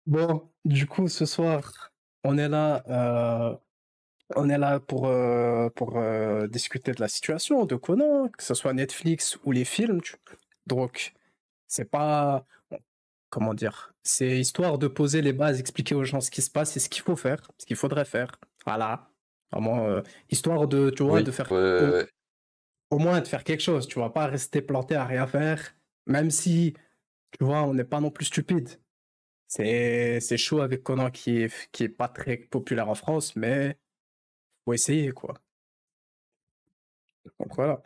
Bon, du coup, ce soir, on est là, pour discuter de la situation de Conan, que ce soit Netflix ou les films. Donc, c'est pas, comment dire, c'est histoire de poser les bases, expliquer aux gens ce qui se passe et ce qu'il faut faire, ce qu'il faudrait faire. Voilà. Vraiment, histoire de, tu vois, Oui, de faire ouais, ouais, ouais. au moins de faire quelque chose. Tu vas pas rester planté à rien faire, même si, tu vois, on n'est pas non plus stupide. C'est chaud avec Conan qui est pas très populaire en France, mais faut essayer, quoi. Donc voilà.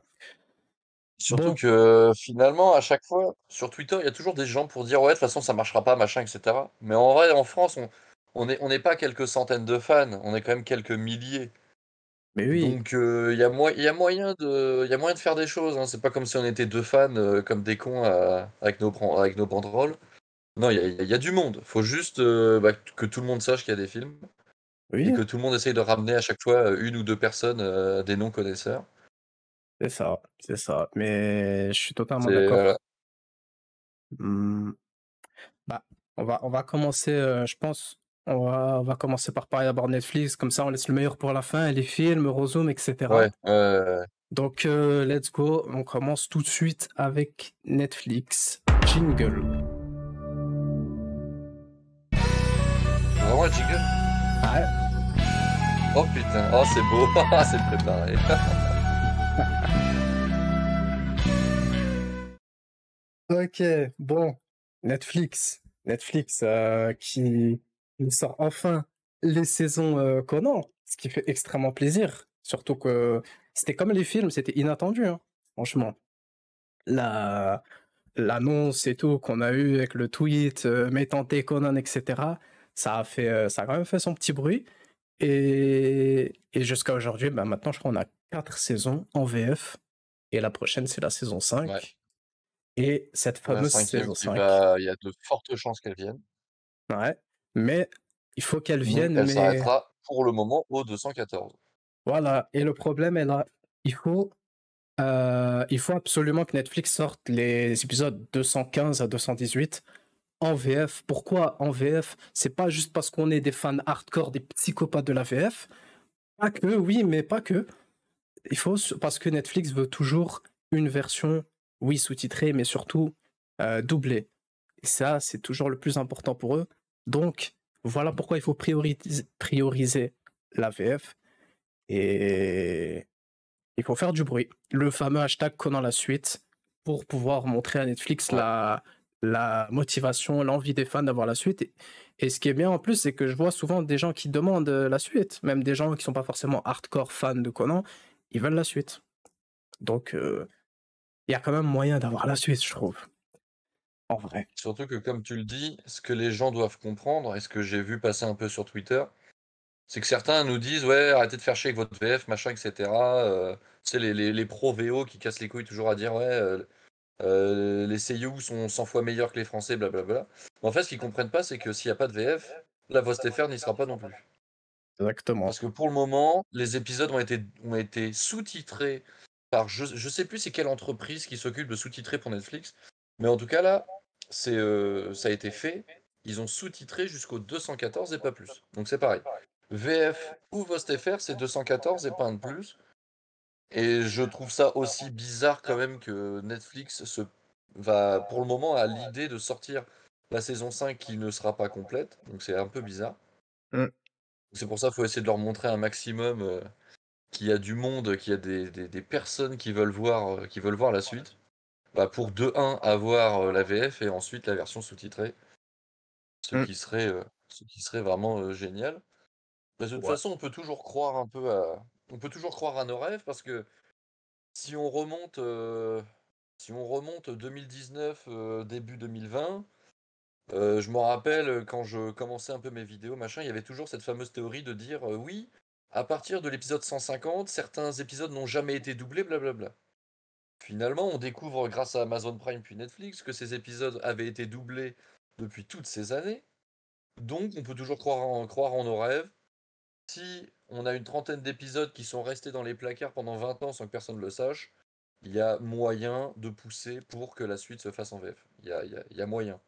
Surtout Bon, que finalement, à chaque fois, sur Twitter, il y a toujours des gens pour dire ouais, de toute façon, ça marchera pas, machin, etc. Mais en vrai, en France, on n'est pas quelques centaines de fans, on est quand même quelques milliers. mais oui, Donc il y a moyen de faire des choses, hein. C'est pas comme si on était deux fans comme des cons avec nos banderoles. Non, il y a du monde. Faut juste que tout le monde sache qu'il y a des films et oui, que tout le monde essaye de ramener à chaque fois une ou deux personnes, des non-connaisseurs. c'est ça, c'est ça. Mais je suis C'est totalement d'accord. Hmm, bah, on va commencer, je pense, on va commencer par parler d'abord de Netflix, comme ça on laisse le meilleur pour la fin, les films, Eurozone, etc. ouais, ouais. Donc, let's go, on commence tout de suite avec Netflix. Jingle. Vraiment un jingle? Ouais. Oh putain, oh c'est beau, c'est préparé. Ok, bon, Netflix qui nous sort enfin les saisons Conan, ce qui fait extrêmement plaisir. Surtout que c'était comme les films, c'était inattendu, hein, franchement. La, l'annonce et tout qu'on a eu avec le tweet mettant T Conan, etc., ça a quand même fait son petit bruit. Et jusqu'à aujourd'hui, bah maintenant, je crois qu'on a 4 saisons en VF. Et la prochaine, c'est la saison Ouais, 5. Et cette la fameuse cinquième saison 5. il y a de fortes chances qu'elle vienne, Ouais, mais il faut qu'elle mais vienne, elle mais s'arrêtera pour le moment au 214. voilà. Et le problème est là, il faut, il faut absolument que Netflix sorte les épisodes 215 à 218 en VF. Pourquoi en VF? C'est pas juste parce qu'on est des fans hardcore, des psychopathes de la VF. Pas que, oui, mais pas que. Parce que Netflix veut toujours une version, oui, sous-titrée, mais surtout doublée. Et ça, c'est toujours le plus important pour eux. Donc, voilà pourquoi il faut prioriser la VF et il faut faire du bruit. Le fameux hashtag Conan la suite pour pouvoir montrer à Netflix Ouais. la motivation, l'envie des fans d'avoir la suite. Et ce qui est bien en plus, c'est que je vois souvent des gens qui demandent la suite, même des gens qui sont pas forcément hardcore fans de Conan, ils veulent la suite. Donc, il y a quand même moyen d'avoir la suite, je trouve, en vrai. Surtout que comme tu le dis, ce que les gens doivent comprendre et ce que j'ai vu passer un peu sur Twitter, c'est que certains nous disent ouais, arrêtez de faire chier avec votre VF, machin, etc. Tu sais, les pros VO qui cassent les couilles toujours à dire ouais, les seiyuu sont 100 fois meilleurs que les Français, blablabla. Mais en fait, ce qu'ils comprennent pas, c'est que s'il n'y a pas de VF, la voix STFR n'y sera pas non plus. Exactement. Parce que pour le moment, les épisodes ont été sous-titrés par, je sais plus c'est quelle entreprise qui s'occupe de sous-titrer pour Netflix, mais en tout cas là, ça a été fait. Ils ont sous-titré jusqu'au 214 et pas plus. Donc c'est pareil. VF ou VostFR, c'est 214 et pas un de plus. Et je trouve ça aussi bizarre quand même que Netflix va pour le moment à l'idée de sortir la saison 5 qui ne sera pas complète. Donc c'est un peu bizarre. Mm, C'est pour ça qu'il faut essayer de leur montrer un maximum qu'il y a du monde, qu'il y a des personnes qui veulent voir la suite. Bah, pour de un avoir la VF et ensuite la version sous-titrée, ce mm. qui serait, euh, ce qui serait vraiment génial. Mais de toute Ouais. façon, on peut toujours croire à nos rêves parce que si on remonte, euh, si on remonte 2019, début 2020, je me rappelle quand je commençais un peu mes vidéos, machin, il y avait toujours cette fameuse théorie de dire oui, à partir de l'épisode 150, certains épisodes n'ont jamais été doublés, blablabla. Finalement, on découvre grâce à Amazon Prime puis Netflix que ces épisodes avaient été doublés depuis toutes ces années. Donc, on peut toujours croire en nos rêves. Si on a une trentaine d'épisodes qui sont restés dans les placards pendant 20 ans sans que personne ne le sache, il y a moyen de pousser pour que la suite se fasse en VF. Il y a moyen.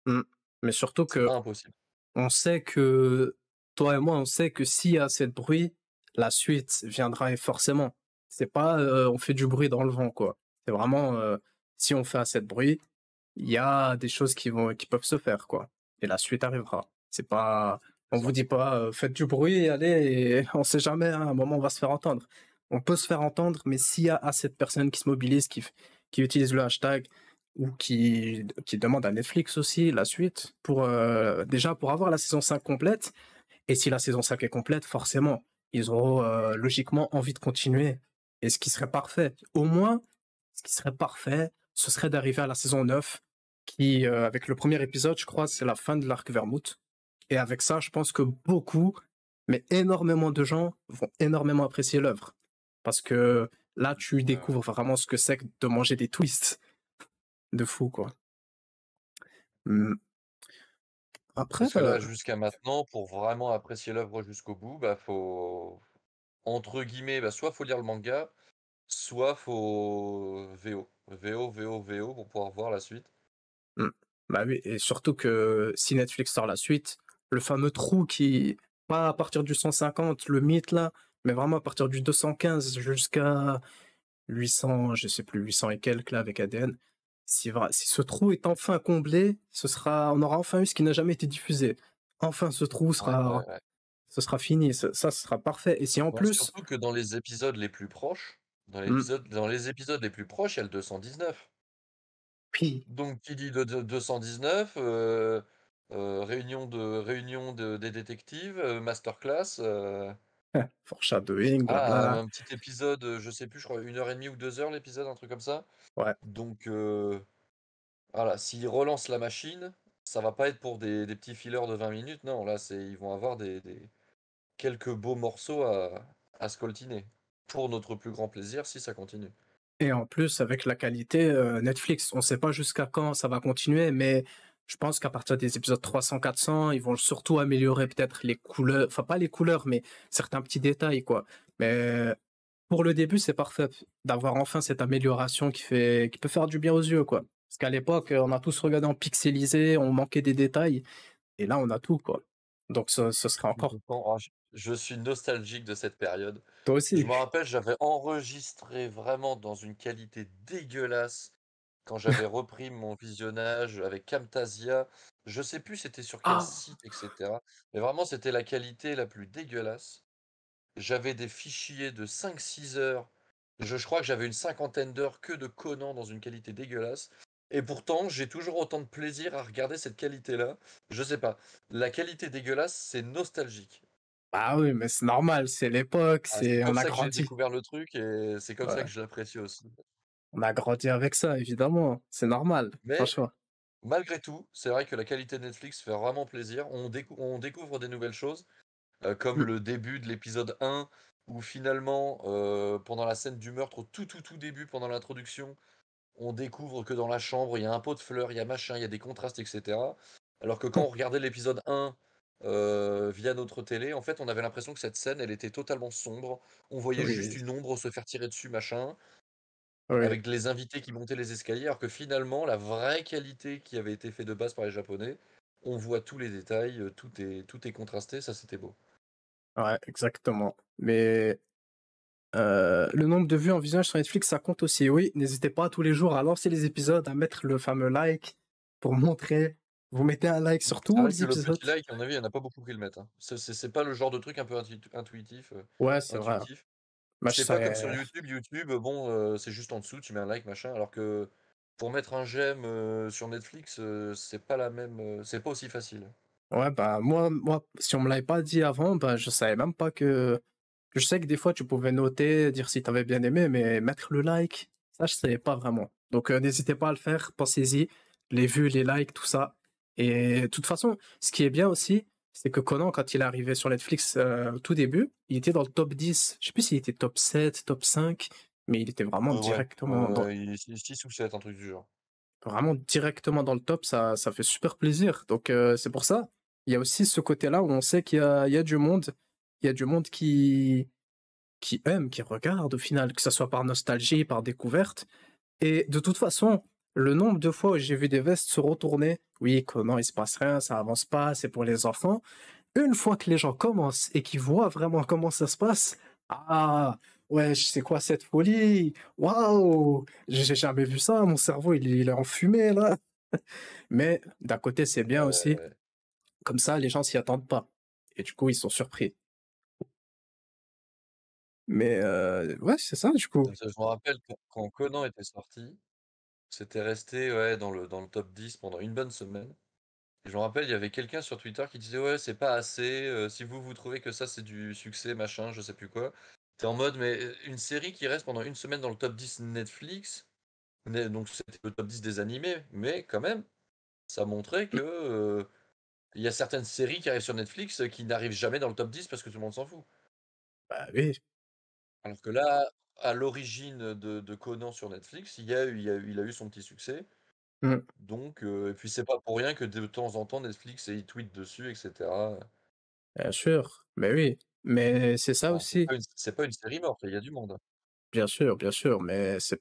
Mm. Mais surtout C'est pas que impossible. On sait que, toi et moi, on sait que s'il y a assez de bruit, la suite viendra et forcément. C'est pas, on fait du bruit dans le vent, quoi. C'est vraiment, si on fait assez de bruit, il y a des choses qui peuvent se faire, quoi. Et la suite arrivera. C'est pas, on C'est vous ça. dit pas, faites du bruit, allez, et on sait jamais, hein, à un moment on va se faire entendre. On peut se faire entendre, mais s'il y a assez de personnes qui se mobilisent, qui utilisent le hashtag ou qui demandent à Netflix aussi la suite pour déjà pour avoir la saison 5 complète. Et si la saison 5 est complète, forcément, ils auront logiquement envie de continuer. Et ce qui serait parfait, au moins, ce qui serait parfait, ce serait d'arriver à la saison 9 qui, avec le premier épisode, je crois, c'est la fin de l'arc Vermouth. Et avec ça, je pense que beaucoup, mais énormément de gens vont énormément apprécier l'œuvre. Parce que là, tu Ouais, ouais. découvres vraiment ce que c'est que de manger des twists de fou, quoi. Hmm. Après, Parce que là, jusqu'à maintenant, pour vraiment apprécier l'œuvre jusqu'au bout, bah, faut, entre guillemets, bah, soit faut lire le manga, soit faut VO pour pouvoir voir la suite. mmh. Bah oui, et surtout que si Netflix sort la suite, le fameux trou qui, pas à partir du 150, le mythe là, mais vraiment à partir du 215 jusqu'à 800, je sais plus, 800 et quelques là avec ADN. Si ce trou est enfin comblé, on aura enfin eu ce qui n'a jamais été diffusé. Enfin, ce trou Ouais, ouais, ouais. ce sera fini, ce sera parfait. Et si en Bon, plus, surtout que dans les épisodes les plus proches, mmh, dans les épisodes les plus proches, il y a le 219. oui, Donc qui dit de 219, des détectives, masterclass, foreshadowing, ah, blabla, un petit épisode, je sais plus, je crois 1 h 30 ou 2 heures l'épisode, un truc comme ça. ouais. Donc voilà, s'ils relancent la machine, ça va pas être pour des petits fillers de 20 minutes, non, là ils vont avoir quelques beaux morceaux à scoltiner. Pour notre plus grand plaisir si ça continue. Et en plus, avec la qualité, Netflix, on ne sait pas jusqu'à quand ça va continuer, mais je pense qu'à partir des épisodes 300-400, ils vont surtout améliorer peut-être les couleurs, enfin pas les couleurs, mais certains petits détails, quoi. Mais pour le début, c'est parfait d'avoir enfin cette amélioration qui peut faire du bien aux yeux, quoi. Parce qu'à l'époque, on a tous regardé en pixelisé, on manquait des détails, et là, on a tout, quoi. Donc ce sera Je encore. comprends. Ah, je suis nostalgique de cette période. Toi Je aussi. me rappelle, j'avais enregistré vraiment dans une qualité dégueulasse quand j'avais repris mon visionnage avec Camtasia. Je sais plus c'était sur quel Ah, site, etc. Mais vraiment, c'était la qualité la plus dégueulasse. J'avais des fichiers de 5-6 heures. Je crois que j'avais une cinquantaine d'heures que de Conan dans une qualité dégueulasse. Et pourtant, j'ai toujours autant de plaisir à regarder cette qualité-là. Je sais pas. La qualité dégueulasse, c'est nostalgique. bah oui, mais c'est normal, c'est l'époque, Ah, c'est on comme a ça que j'ai grandi. découvert le truc et c'est comme ça Ouais. que je l'apprécie aussi. On a grandi avec ça, évidemment. C'est normal, pas le Mais choix. malgré tout, c'est vrai que la qualité de Netflix fait vraiment plaisir. On découvre des nouvelles choses, comme Mmh. le début de l'épisode 1, où finalement, pendant la scène du meurtre, au tout début, pendant l'introduction, on découvre que dans la chambre, il y a un pot de fleurs, il y a machin, il y a des contrastes, etc. Alors que quand on regardait l'épisode 1 via notre télé, en fait, on avait l'impression que cette scène, elle était totalement sombre. On voyait juste Oui, une ombre se faire tirer dessus, machin, oui, avec les invités qui montaient les escaliers, alors que finalement, la vraie qualité qui avait été faite de base par les Japonais, on voit tous les détails, tout est contrasté, ça c'était beau. ouais, exactement. Mais le nombre de vues en visionnage sur Netflix, ça compte aussi. Oui, n'hésitez pas tous les jours à lancer les épisodes, à mettre le fameux like pour montrer. Vous mettez un like sur C'est tous vrai les que le épisodes. petit like, à mon avis, il n'y en a pas beaucoup qui le mettent, hein. C'est pas le genre de truc un peu Ouais, c'est vrai. intuitif. Bah, je C'est pas comme sur sais. YouTube. YouTube, bon, c'est juste en dessous, tu mets un like, machin. Alors que pour mettre un j'aime sur Netflix, c'est pas la même, c'est pas aussi facile. Ouais, bah, moi, si on me l'avait pas dit avant, bah, je savais même pas que. Je sais que des fois, tu pouvais noter, dire si tu avais bien aimé, mais mettre le like, ça, je savais pas vraiment. Donc, n'hésitez pas à le faire, pensez-y. Les vues, les likes, tout ça. Et de toute façon, ce qui est bien aussi, c'est que Conan, quand il est arrivé sur Netflix au tout début, il était dans le top 10. Je sais plus s'il était top 7, top 5, mais il était Ouais, 6 ou 7, un truc du genre. vraiment directement dans le top. Ça fait super plaisir. Donc, c'est pour ça. Il y a aussi ce côté-là où on sait il y a du monde. Il y a du monde qui aime, qui regarde au final, que ça soit par nostalgie, par découverte. Et de toute façon, le nombre de fois où j'ai vu des vestes se retourner, oui, que non, il se passe rien, ça avance pas, c'est pour les enfants. Une fois que les gens commencent et qu'ils voient vraiment comment ça se passe, ah, ouais, c'est quoi cette folie? Waouh! J'ai jamais vu ça, mon cerveau, il est en fumée, là. Mais d'un côté, c'est bien aussi, Ouais. comme ça, les gens s'y attendent pas. Et du coup, ils sont surpris. Mais ouais, c'est ça, du coup. Parce que je me rappelle quand Conan était sorti, c'était resté, ouais, dans le top 10 pendant une bonne semaine. Et je me rappelle, il y avait quelqu'un sur Twitter qui disait: «Ouais, c'est pas assez, si vous trouvez que ça c'est du succès, machin, je sais plus quoi». Tu en mode, mais, une série qui reste pendant une semaine dans le top 10 Netflix, donc c'était le top 10 des animés, mais quand même, ça montrait que, Mmh, il y a certaines séries qui arrivent sur Netflix, qui n'arrivent jamais dans le top 10 parce que tout le monde s'en fout. bah oui. Alors que là, à l'origine de Conan sur Netflix, il a eu son petit succès. Mmh, Donc, et puis c'est pas pour rien que de temps en temps Netflix ils tweetent dessus, et cetera. bien sûr, mais oui. Mais c'est ça Alors aussi, c'est pas une série morte, il y a du monde, hein. bien sûr, mais c'est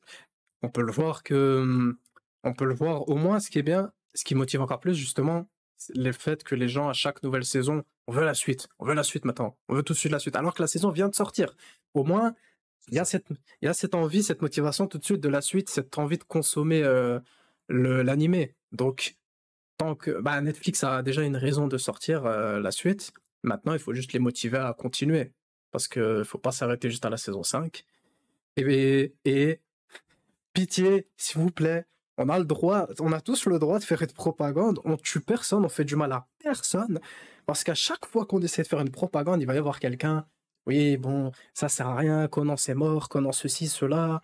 on peut le voir que, on peut le voir au moins ce qui est bien, ce qui motive encore plus justement, c'est le fait que les gens à chaque nouvelle saison, on veut la suite maintenant, on veut tout de suite la suite, alors que la saison vient de sortir. Au moins, C'est il y a ça. cette il y a cette envie, cette motivation tout de suite de la suite, cette envie de consommer, le l'animé. Donc tant que bah, Netflix a déjà une raison de sortir, la suite. Maintenant, il faut juste les motiver à continuer parce que faut pas s'arrêter juste à la saison 5 et pitié, s'il vous plaît, on a le droit, on a tous le droit de faire une propagande, on tue personne, on fait du mal à personne, parce qu'à chaque fois qu'on essaie de faire une propagande, il va y avoir quelqu'un, oui, bon, ça sert à rien, Conan c'est mort, Conan ceci, cela,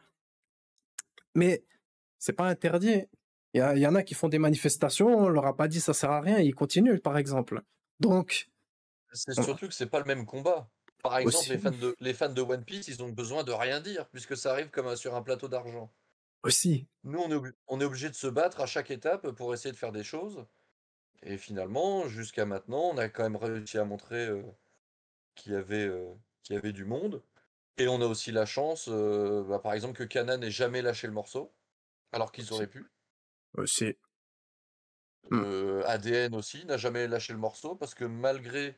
mais c'est pas interdit. Il y en a qui font des manifestations, on leur a pas dit ça sert à rien, ils continuent, par exemple. Donc, C'est on- surtout que c'est pas le même combat. Par exemple, les aussi, fans de les fans de One Piece, ils ont besoin de rien dire puisque ça arrive comme, sur un plateau d'argent. aussi, Nous, on est obligé de se battre à chaque étape pour essayer de faire des choses et finalement, jusqu'à maintenant, on a quand même réussi à montrer, qu'il y avait, qu'il y avait du monde et on a aussi la chance, bah, par exemple, que Kana n'ait jamais lâché le morceau, alors qu'ils aussi, auraient pu. aussi. Hmm. ADN aussi n'a jamais lâché le morceau parce que malgré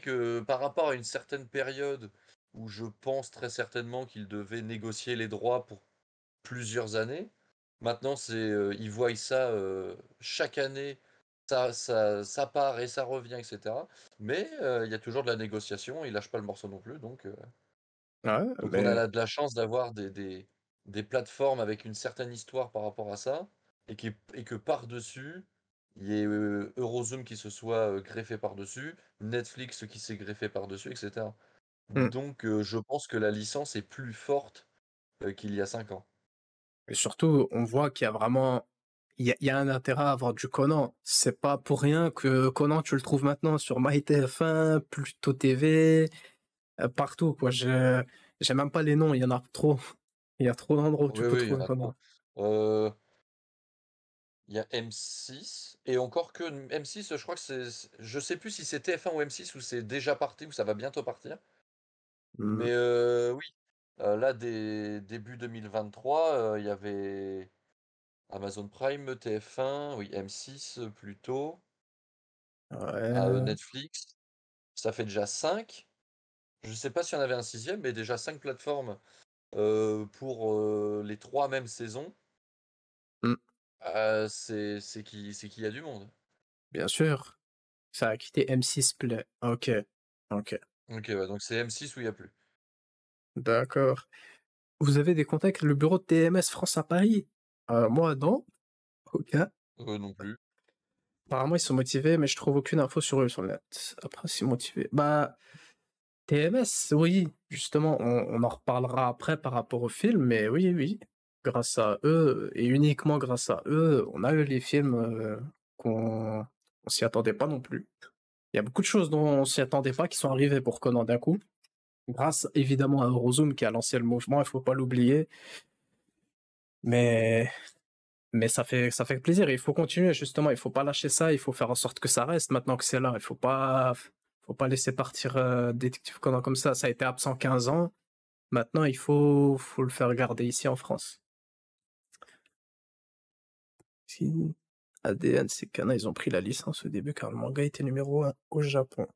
que par rapport à une certaine période où je pense très certainement qu'ils devaient négocier les droits pour plusieurs années, maintenant ils voient ça chaque année, ça part et ça revient, etc. Mais il y a toujours de la négociation, ils lâchent pas le morceau non plus, Ouais, donc on a mais de la chance d'avoir des plateformes avec une certaine histoire par rapport à ça, et que par-dessus, il y ait Eurozoom qui se soit greffé par-dessus, Netflix qui s'est greffé par-dessus, etc. hmm. Donc je pense que la licence est plus forte qu'il y a 5 ans. Et surtout, on voit qu'il y a vraiment il y a un intérêt à avoir du Conan. C'est pas pour rien que Conan, tu le trouves maintenant sur MyTF1, Pluto TV, partout, quoi. J'ai même pas les noms, il y en a trop. Il y a trop d'endroits où tu Oui, peux oui, il y en trouver a trop. Conan. Euh, Il y a M6, et encore que M6, je crois que je sais plus si c'est TF1 ou M6 ou c'est déjà parti ou ça va bientôt partir. Mmh, Mais oui, là, début 2023, il y avait Amazon Prime, TF1, oui, M6 plutôt, ouais, Netflix. Ça fait déjà 5. Je sais pas si on avait un sixième, mais déjà 5 plateformes pour les 3 mêmes saisons. mmh, C'est qu'il y a du monde. bien sûr. Ça a quitté M6 Play. OK, OK, Ok, ouais, donc c'est M6 où il y a plus. d'accord. Vous avez des contacts avec le bureau de TMS France à Paris? Moi non, OK. Non plus. Apparemment, ils sont motivés, mais je trouve aucune info sur eux sur le net. Après, s'ils sont motivés, bah TMS, oui, justement, on en reparlera après par rapport au film, mais oui, oui, grâce à eux et uniquement grâce à eux, on a eu les films, qu'on s'y attendait pas non plus. Il y a beaucoup de choses dont on s'y attendait pas qui sont arrivées pour Conan d'un coup, grâce évidemment à Eurozoom qui a lancé le mouvement, il faut pas l'oublier, mais ça fait plaisir et il faut continuer justement, il faut pas lâcher ça, il faut faire en sorte que ça reste maintenant que c'est là, il faut pas laisser partir, Détective Conan comme ça a été absent 15 ans. Maintenant, il faut le faire garder ici en France. Si ADN, c'est Kana, ils ont pris la licence au début car le manga était numéro 1 au Japon.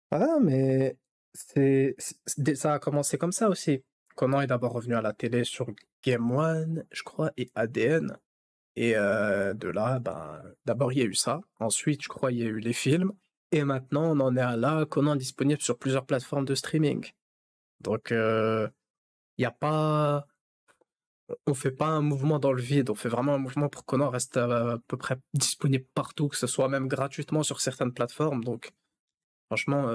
Ah, mais ça a commencé comme ça aussi. Conan est d'abord revenu à la télé sur Game One, je crois, et ADN. Et de là, ben, d'abord il y a eu ça. Ensuite, je crois, il y a eu les films. Et maintenant, on en est à là, Conan disponible sur plusieurs plateformes de streaming. Donc, il y a pas, on fait pas un mouvement dans le vide. On fait vraiment un mouvement pour que Conan reste à peu près disponible partout, que ce soit même gratuitement sur certaines plateformes. Donc, franchement,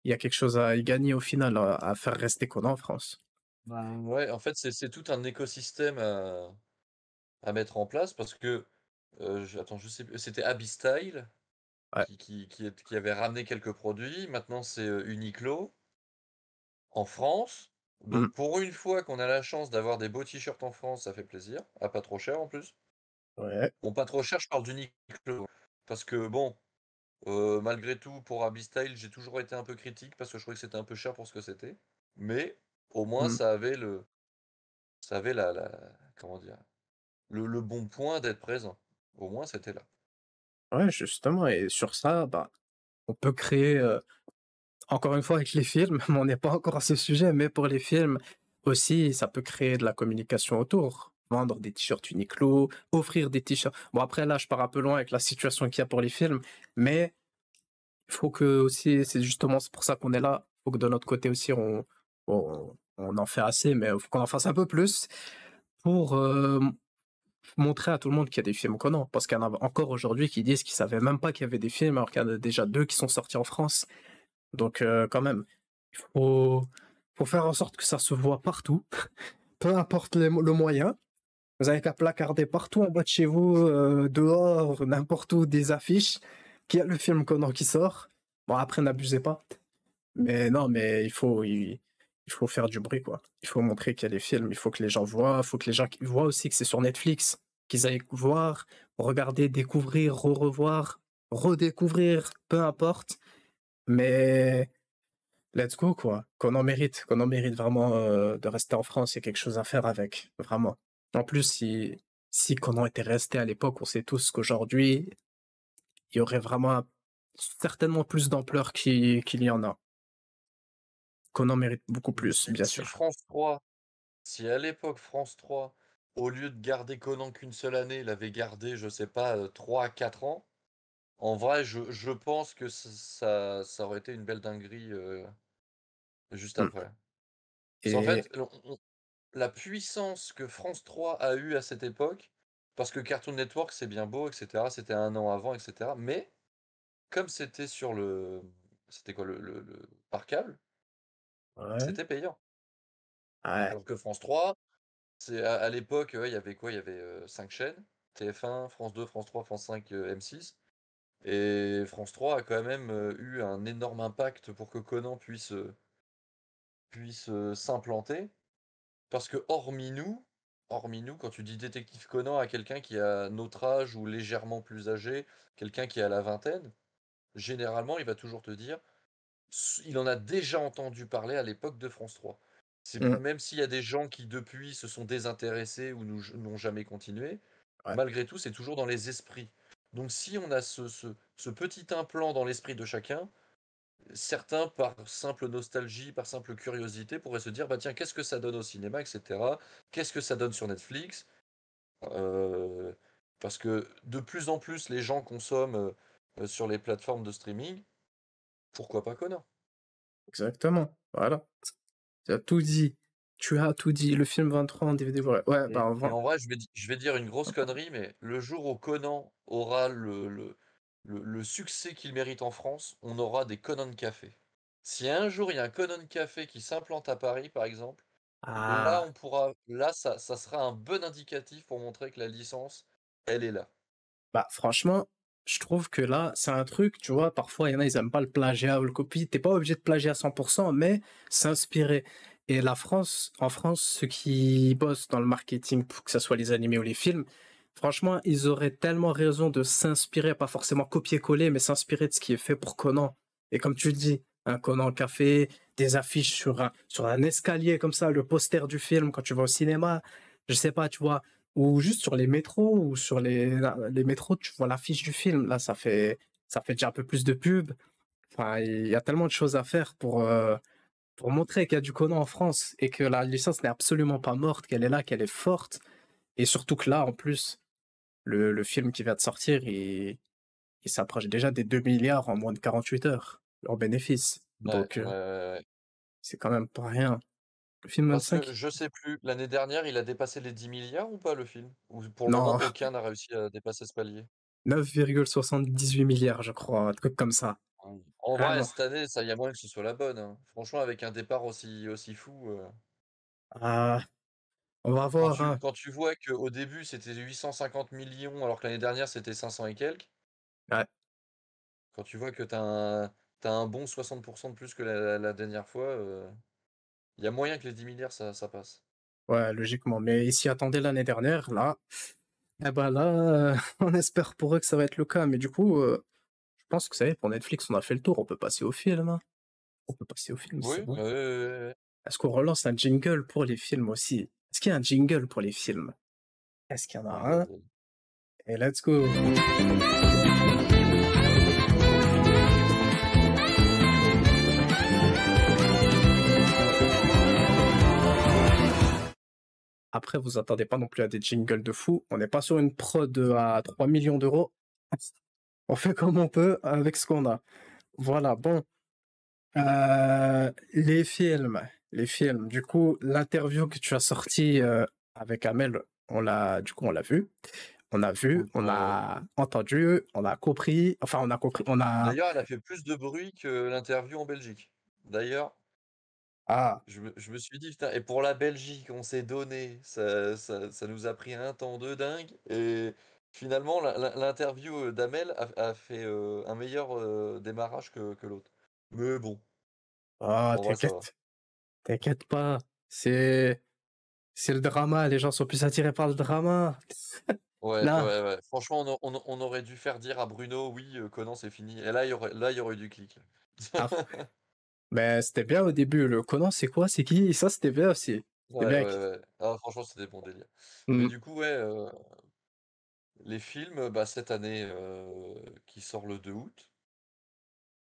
il y a quelque chose à y gagner au final, à faire rester Conan en France. Ouais, en fait, c'est tout un écosystème à mettre en place parce que, attends, je sais plus, c'était Abystyle Ouais. qui avait ramené quelques produits. Maintenant, c'est Uniqlo en France. Mm. Donc, pour une fois qu'on a la chance d'avoir des beaux t-shirts en France, ça fait plaisir. À pas trop cher en plus. Ouais. Bon, pas trop cher, je parle d'Uniqlo. Parce que, bon, malgré tout, pour Abystyle, j'ai toujours été un peu critique parce que je trouvais que c'était un peu cher pour ce que c'était. Mais au moins, Mm. ça avait comment dire, le bon point d'être présent. Au moins, c'était là. Ouais, justement, et sur ça, bah, on peut créer, encore une fois avec les films, mais on n'est pas encore à ce sujet, mais pour les films aussi, ça peut créer de la communication autour. Vendre des t-shirts Uniqlo, offrir des t-shirts. Bon, après, là, je pars un peu loin avec la situation qu'il y a pour les films, mais il faut que aussi, c'est pour ça qu'on est là. Il faut que de notre côté aussi, on en fait assez, mais il faut qu'on en fasse un peu plus pour montrer à tout le monde qu'il y a des films Conan. Parce qu'il y en a encore aujourd'hui qui disent qu'ils savaient même pas qu'il y avait des films, alors qu'il y en a déjà deux qui sont sortis en France. Donc, quand même, il faut faire en sorte que ça se voit partout, peu importe le moyen. Vous avez qu'à placarder partout en bas de chez vous, dehors, n'importe où, des affiches, qu'il y a le film Conan qui sort. Bon, après, n'abusez pas. Mais non, mais il faut faire du bruit, quoi. Il faut montrer qu'il y a des films, il faut que les gens voient, il faut que les gens voient aussi que c'est sur Netflix, qu'ils aillent voir, regarder, découvrir, revoir, redécouvrir, peu importe. Mais let's go, quoi. Qu'on en mérite vraiment de rester en France, il y a quelque chose à faire avec, vraiment. En plus, si Conan était resté à l'époque, on sait tous qu'aujourd'hui, il y aurait vraiment certainement plus d'ampleur qu'il y en a. Conan mérite beaucoup plus, bien Si sûr. France 3, si à l'époque France 3, au lieu de garder Conan qu'une seule année, l'avait gardé, je sais pas, 3 à 4 ans, en vrai, je pense que ça aurait été une belle dinguerie juste Mm. après. Parce qu'en Et fait, la puissance que France 3 a eue à cette époque, parce que Cartoon Network, c'est bien beau, etc. C'était un an avant, etc. Mais comme c'était sur le. C'était quoi, par câble, ouais, c'était payant. ouais, Alors que France 3, c'est à l'époque, ouais, il y avait quoi? Il y avait 5 chaînes, TF1, France 2, France 3, France 5, M6. Et France 3 a quand même eu un énorme impact pour que Conan puisse s'implanter. Parce que hormis nous, quand tu dis détective Conan à quelqu'un qui a notre âge ou légèrement plus âgé, quelqu'un qui a la vingtaine, généralement, il va toujours te dire, il en a déjà entendu parler à l'époque de France 3. mm, Même s'il y a des gens qui depuis se sont désintéressés ou n'ont jamais continué, ouais, malgré tout, c'est toujours dans les esprits. Donc si on a ce petit implant dans l'esprit de chacun, certains, par simple nostalgie, par simple curiosité, pourraient se dire, bah tiens, qu'est-ce que ça donne au cinéma, etc. Qu'est-ce que ça donne sur Netflix? Euh, Parce que de plus en plus, les gens consomment sur les plateformes de streaming. Pourquoi pas Conan? exactement. Voilà. Tu as tout dit. Tu as tout dit. Le film 23 en DVD, ouais. Ouais, bah, Et en vrai, je vais dire une grosse connerie, mais le jour où Conan aura le succès qu'il mérite en France, on aura des Conan Café. Si un jour il y a un Conan Café qui s'implante à Paris, par exemple, là, ah, ça sera un bon indicatif pour montrer que la licence, elle est là. bah, franchement, je trouve que là, c'est un truc, tu vois, parfois, il y en a, ils aiment pas le plagiat ou le copie. T'es pas obligé de plagier à 100%, mais s'inspirer. Et en France, ceux qui bossent dans le marketing, pour que ce soit les animés ou les films, franchement, ils auraient tellement raison de s'inspirer, pas forcément copier-coller, mais s'inspirer de ce qui est fait pour Conan. Et comme tu le dis, un Conan Café, des affiches sur un escalier comme ça, le poster du film quand tu vas au cinéma, je sais pas, tu vois, ou juste sur les métros ou sur les métros, tu vois l'affiche du film. Là, ça fait déjà un peu plus de pub. Enfin, il y a tellement de choses à faire pour montrer qu'il y a du Conan en France et que la licence n'est absolument pas morte, qu'elle est là, qu'elle est forte. Et surtout que là, en plus, le film qui vient de sortir, il s'approche déjà des 2 milliards en moins de 48 heures, en bénéfice. Ouais, Donc, ouais, ouais, ouais. c'est quand même pas rien. Le film Parce que 25? je sais plus, l'année dernière, il a dépassé les 10 milliards ou pas le film? Ou pour le moment, Non, aucun n'a réussi à dépasser ce palier? 9,78 milliards, je crois, un truc comme ça. En vrai, Vraiment. cette année, ça y a moyen que ce soit la bonne, hein. Franchement, avec un départ aussi fou, Ah, on va voir, hein. quand tu vois qu'au début, c'était 850 millions alors que l'année dernière, c'était 500 et quelques, Ouais, quand tu vois que tu as un bon 60 de plus que la dernière fois, il y a moyen que les 10 milliards, ça passe. ouais, logiquement. Mais ils s'y attendaient l'année dernière, là. Eh ben là, on espère pour eux que ça va être le cas. Mais du coup, je pense que ça y est, pour Netflix, on a fait le tour. On peut passer au film, hein. On peut passer au film, Oui, c'est bon. ouais, ouais, ouais, ouais. Est-ce qu'on relance un jingle pour les films aussi? Est-ce qu'il y a un jingle pour les films? Est-ce qu'il y en a Aïe, aïe, un? aïe. Et let's go! Après, vous attendez pas non plus à des jingles de fou. On n'est pas sur une prod à 3 millions d'euros. On fait comme on peut avec ce qu'on a. Voilà, bon. Les films. Les films. Du coup, l'interview que tu as sortie avec Amel, on l'a vu. On a vu, on Ouais. a entendu, on a compris. Enfin, on a compris. On a. D'ailleurs, elle a fait plus de bruit que l'interview en Belgique. D'ailleurs, Ah, je me suis dit, putain, et pour la Belgique, on s'est donné, ça nous a pris un temps de dingue. Et finalement, l'interview d'Amel a fait un meilleur démarrage que l'autre. Mais bon, ah, en vrai, ça va. t'inquiète. T'inquiète pas. C'est. C'est le drama. Les gens sont plus attirés par le drama. Ouais, Non. ouais, ouais. Franchement, on aurait dû faire dire à Bruno, oui, Conan, c'est fini. Et là, il y aurait eu du clic. Ah, mais c'était bien au début. Le Conan, c'est quoi? C'est qui? Ça, c'était bien aussi. C'était Ouais, bien. ouais, ouais. Ah, franchement, c'était bon délire. Mais Mm. du coup, ouais, les films, bah, cette année, qui sort le 2 août,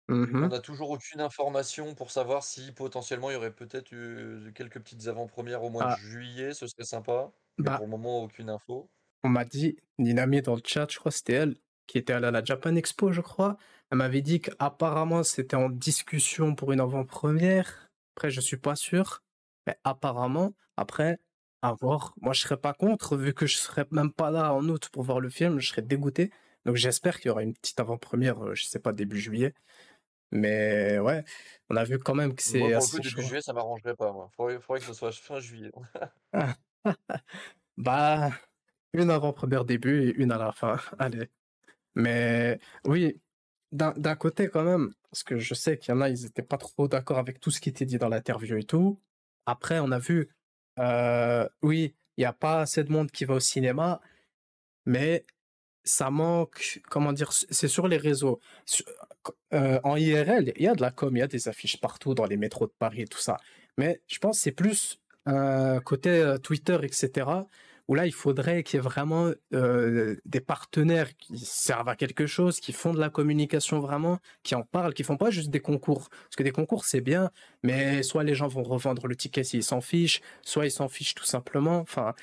on Mhm. n'a toujours aucune information pour savoir si potentiellement il y aurait peut-être eu quelques petites avant-premières au mois de Ah, juillet, ce serait sympa. Mais bah, pour le moment, aucune info. on m'a dit, Ninami dans le chat, je crois que c'était elle, qui était allée à la Japan Expo, je crois. Elle m'avait dit qu'apparemment c'était en discussion pour une avant-première. Après, je suis pas sûr. Mais apparemment, après, à voir. Moi, je serais pas contre, vu que je serais même pas là en août pour voir le film, je serais dégoûté. Donc j'espère qu'il y aura une petite avant-première, je sais pas, début juillet. Mais ouais, on a vu quand même que Moi, c'est pour le coup, assez début chaud. juillet, ça m'arrangerait pas, moi. Faudrait que ce soit fin juillet. Bah, une avant-première début et une à la fin. Allez. Mais oui, d'un côté quand même, parce que je sais qu'il y en a, ils étaient pas trop d'accord avec tout ce qui était dit dans l'interview et tout. Après, on a vu, oui, il y a pas assez de monde qui va au cinéma, mais ça manque, comment dire, c'est sur les réseaux. En IRL, il y a de la com, il y a des affiches partout dans les métros de Paris et tout ça. Mais je pense que c'est plus côté Twitter, etc., où là, il faudrait qu'il y ait vraiment des partenaires qui servent à quelque chose, qui font de la communication vraiment, qui en parlent, qui font pas juste des concours. Parce que des concours, c'est bien, mais soit les gens vont revendre le ticket s'ils s'en fichent, soit ils s'en fichent tout simplement. Enfin,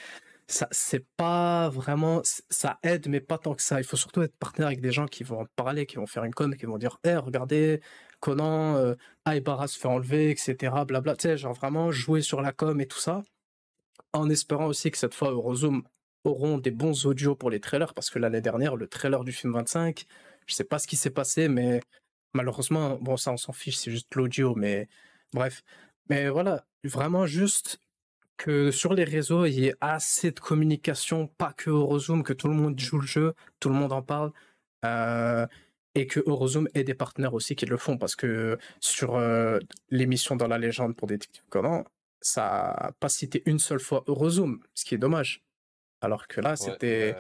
ça, c'est pas vraiment, ça aide, mais pas tant que ça. Il faut surtout être partenaire avec des gens qui vont en parler, qui vont faire une com, qui vont dire, eh, regardez, Conan, Aibara se fait enlever, etc., blabla. Tu sais, genre vraiment jouer sur la com et tout ça, en espérant aussi que cette fois, Eurozoom auront des bons audios pour les trailers, parce que l'année dernière, le trailer du film 25, je sais pas ce qui s'est passé, mais malheureusement, bon, ça, on s'en fiche, c'est juste l'audio, mais bref. Mais voilà, vraiment juste que sur les réseaux, il y ait assez de communication, pas que Eurozoom, que tout le monde joue le jeu, tout le monde en parle, euh, et que Eurozoom ait des partenaires aussi qui le font, parce que sur l'émission Dans la légende pour Détective Conan, ça n'a pas cité une seule fois Eurozoom, ce qui est dommage. Alors que là, Ouais,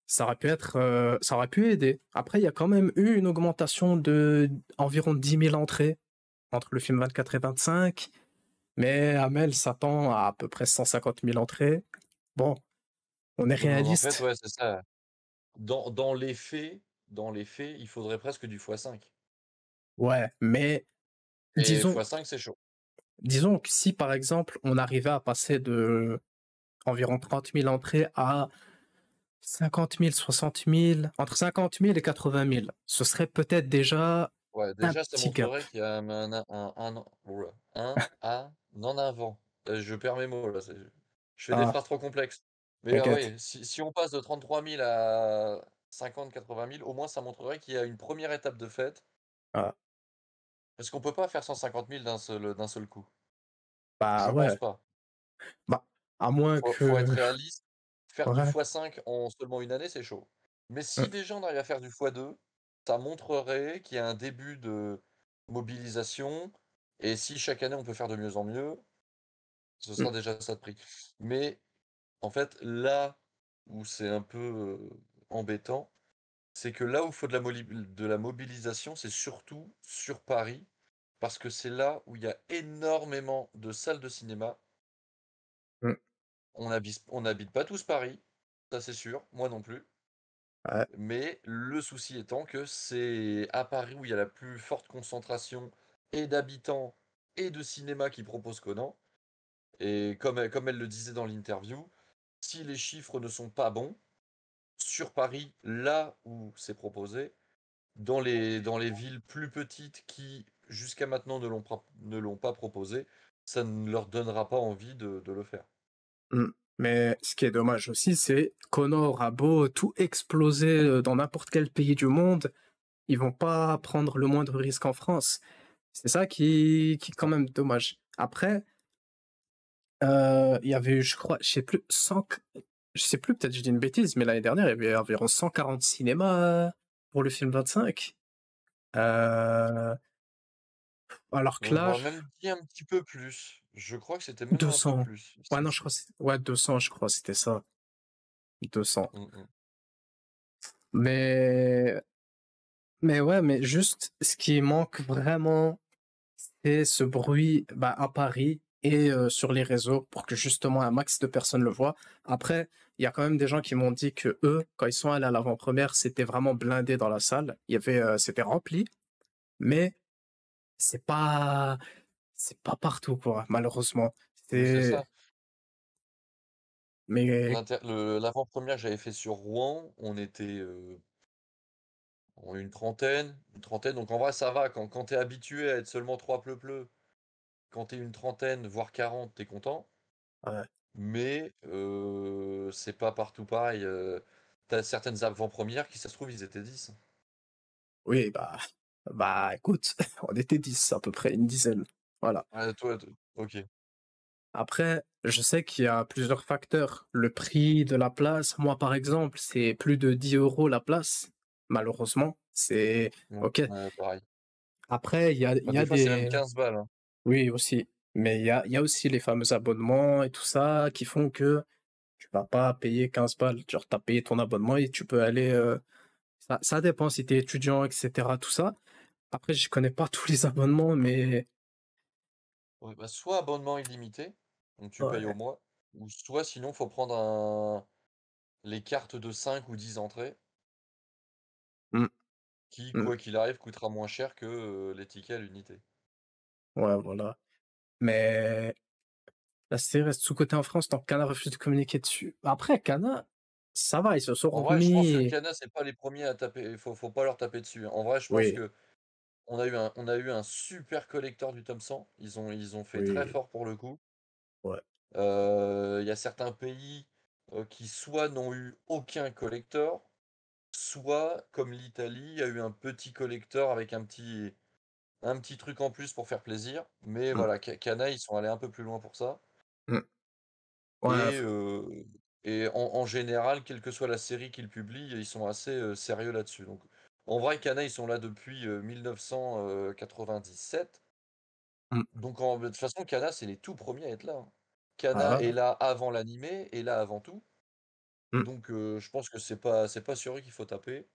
ça aurait pu être, ça aurait pu aider. Après, il y a quand même eu une augmentation de environ 10 000 entrées entre le film 24 et 25. Mais Amel s'attend à peu près 150 000 entrées. Bon, On est En fait, réaliste. ouais, c'est ça. Dans les faits, il faudrait presque du x5 Ouais, mais et disons, x5, c'est chaud. disons que si par exemple on arrivait à passer de environ 30 000 entrées à 50 000, 60 000, entre 50 000 et 80 000, ce serait peut-être déjà Ouais, un déjà, ça petit gap. montrerait qu'il y a un avant. Je perds mes mots là, je fais des Ah, phrases trop complexes. Mais t'inquiète. ouais, si on passe de 33 000 à 50-80 000, au moins ça montrerait qu'il y a une première étape de fait. Ah, Parce qu'on peut pas faire 150 000 d'un seul coup. bah Je pense ouais, pas. bah, à moins Faut être que. réaliste. Faire du Ouais. x5 en seulement une année, c'est chaud. Mais si Mm, déjà on arrive à faire du x2, ça montrerait qu'il y a un début de mobilisation. Et si chaque année on peut faire de mieux en mieux, ce mm, sera déjà ça de prix. Mais en fait, là où c'est un peu embêtant, c'est que là où il faut de la mobilisation, c'est surtout sur Paris, parce que c'est là où il y a énormément de salles de cinéma. mm, On n'habite pas tous Paris, ça c'est sûr, moi non plus. ouais, Mais le souci étant que c'est à Paris où il y a la plus forte concentration et d'habitants et de cinéma qui proposent Conan. Et comme elle le disait dans l'interview, si les chiffres ne sont pas bons, sur Paris, là où c'est proposé, dans les villes plus petites qui, jusqu'à maintenant, ne l'ont pas proposé, ça ne leur donnera pas envie de le faire. mm. Mais ce qui est dommage aussi, c'est qu'Honor a beau tout exploser dans n'importe quel pays du monde, ils vont pas prendre le moindre risque en France. C'est ça qui est quand Non. même dommage. Après, il y avait eu, je crois, je sais plus, 100, je sais plus, peut-être je dis une bêtise, mais l'année dernière, il y avait environ 140 cinémas pour le film 25. Euh, alors que là, J'aurais même dit un petit peu plus. Je crois que c'était même un peu 200. plus. Ouais, non, je crois, ouais, 200, je crois, c'était ça. 200. Mm, mm. Mais, mais ouais, mais juste, ce qui manque vraiment, c'est ce bruit, bah, à Paris et sur les réseaux pour que justement un max de personnes le voient. Après, il y a quand même des gens qui m'ont dit que eux, quand ils sont allés à l'avant-première, c'était vraiment blindé dans la salle. Il y avait, c'était rempli, mais c'est pas, c'est pas partout, quoi, malheureusement. Mais c'est C'est, ça. mais L'avant-première que j'avais fait sur Rouen, on était une trentaine, une trentaine. Donc en vrai, ça va. Quand t'es habitué à être seulement trois pleu-pleu, quand t'es une trentaine, voire 40, t'es content. ouais, Mais c'est pas partout pareil. T'as certaines avant-premières qui, ça se trouve, ils étaient 10. oui, bah, écoute, on était 10 à peu près, une dizaine. Voilà. Ah, toi, ok. Après, je sais qu'il y a plusieurs facteurs. Le prix de la place, moi par exemple, c'est plus de 10 € la place. Malheureusement, c'est Ouais, ok. ouais, pareil. Après, il Bah, y a des fois, c'est même des. 15 balles, hein. Oui, aussi. Mais il y a aussi les fameux abonnements et tout ça qui font que tu vas pas payer 15 balles. Genre, tu as payé ton abonnement et tu peux aller. Ça dépend si tu es étudiant, etc. Tout ça. Après, je connais pas tous les abonnements, mais. Ouais, bah, soit abonnement illimité, donc tu payes au Ouais. mois, ou soit sinon, faut prendre les cartes de 5 ou 10 entrées, Mm, qui, mm. quoi qu'il arrive, coûtera moins cher que les tickets à l'unité. Ouais, voilà. Mais la série reste sous-cotée en France, donc Kana refuse de communiquer dessus. Après, Kana, ça va, ils se sont En vrai, je pense que remis. Kana, c'est pas les premiers à taper. Faut pas leur taper dessus, hein. En vrai, je pense Oui, que on a eu un super collector du tome 100. Ils ont fait très oui, fort pour le coup. ouais. Il y a certains pays qui soit n'ont eu aucun collector, soit, comme l'Italie, a eu un petit collector avec un petit truc en plus pour faire plaisir. Mais Mm, voilà, Kana, ils sont allés un peu plus loin pour ça. mm. Ouais, Et, en général, quelle que soit la série qu'ils publient, ils sont assez sérieux là-dessus. Donc, en vrai, Kana, ils sont là depuis 1997. mm. Donc, de toute façon, Kana, c'est les tout premiers à être là, hein. Kana Ah, est là avant l'animé, est là avant tout. mm. Donc, je pense que c'est pas sur eux qu'il faut taper.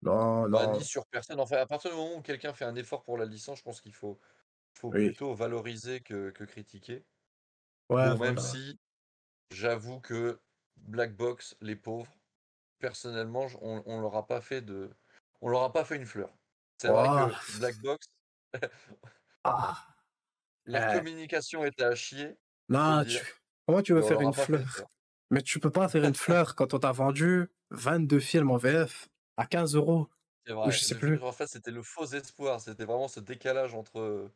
Non, Bah, non, ni sur personne. Enfin, à partir du moment où quelqu'un fait un effort pour la licence, je pense qu'il faut oui. plutôt valoriser que critiquer. Ouais, Bon, même voilà. si j'avoue que Black Box, les pauvres, personnellement, on leur a pas fait on leur a pas fait une fleur. C'est vrai Ouah, que Black Box, ah, leur eh, communication était à chier, faut le non, dire, comment tu mais veux on faire leur une a pas fait fleur? fleur. Mais tu peux pas faire une fleur quand on t'a vendu 22 films en VF à 15 € C'est ou je vrai, sais plus. en fait, c'était le faux espoir, c'était vraiment ce décalage entre.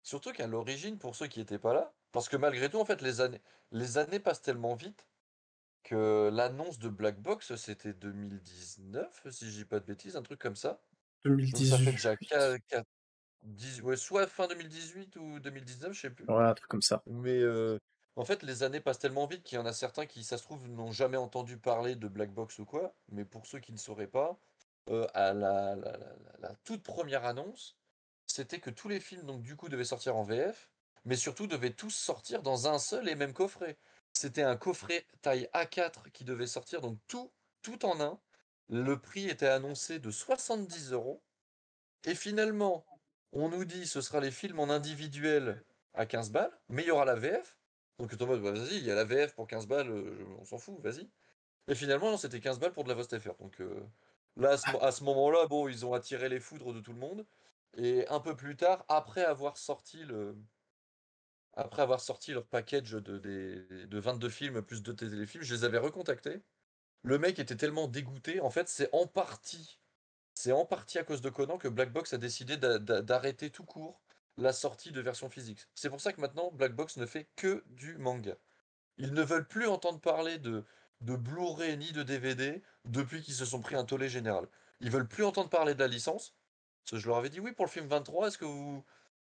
Surtout qu'à l'origine, pour ceux qui étaient pas là, parce que malgré tout, en fait, les années passent tellement vite que l'annonce de Black Box, c'était 2019, si je dis pas de bêtises, un truc comme ça. Donc ça fait déjà 2018. ouais, soit fin 2018 ou 2019, je sais plus. Ouais, un truc comme ça. Mais en fait, les années passent tellement vite qu'il y en a certains qui, ça se trouve, n'ont jamais entendu parler de Black Box ou quoi. Mais pour ceux qui ne sauraient pas, à la toute première annonce, c'était que tous les films, donc du coup, devaient sortir en VF, mais surtout devaient tous sortir dans un seul et même coffret. C'était un coffret taille A4 qui devait sortir, donc tout en un. Le prix était annoncé de 70 €. Et finalement, on nous dit ce sera les films en individuel à 15 balles, mais il y aura la VF. Donc t'es en mode, bah, vas-y, il y a la VF pour 15 balles, on s'en fout, vas-y. Et finalement, non, c'était 15 balles pour de la Vost FR. Donc là, à ce moment-là, bon, ils ont attiré les foudres de tout le monde. Et un peu plus tard, après avoir sorti leur package de 22 films plus 2 téléfilms, je les avais recontactés. Le mec était tellement dégoûté, en fait, c'est en partie à cause de Conan que Black Box a décidé d'arrêter tout court la sortie de version physique. C'est pour ça que maintenant Black Box ne fait que du manga. Ils ne veulent plus entendre parler de Blu-ray ni de DVD depuis qu'ils se sont pris un tollé général. Ils veulent plus entendre parler de la licence. Parce que je leur avais dit oui pour le film 23, est-ce que vous.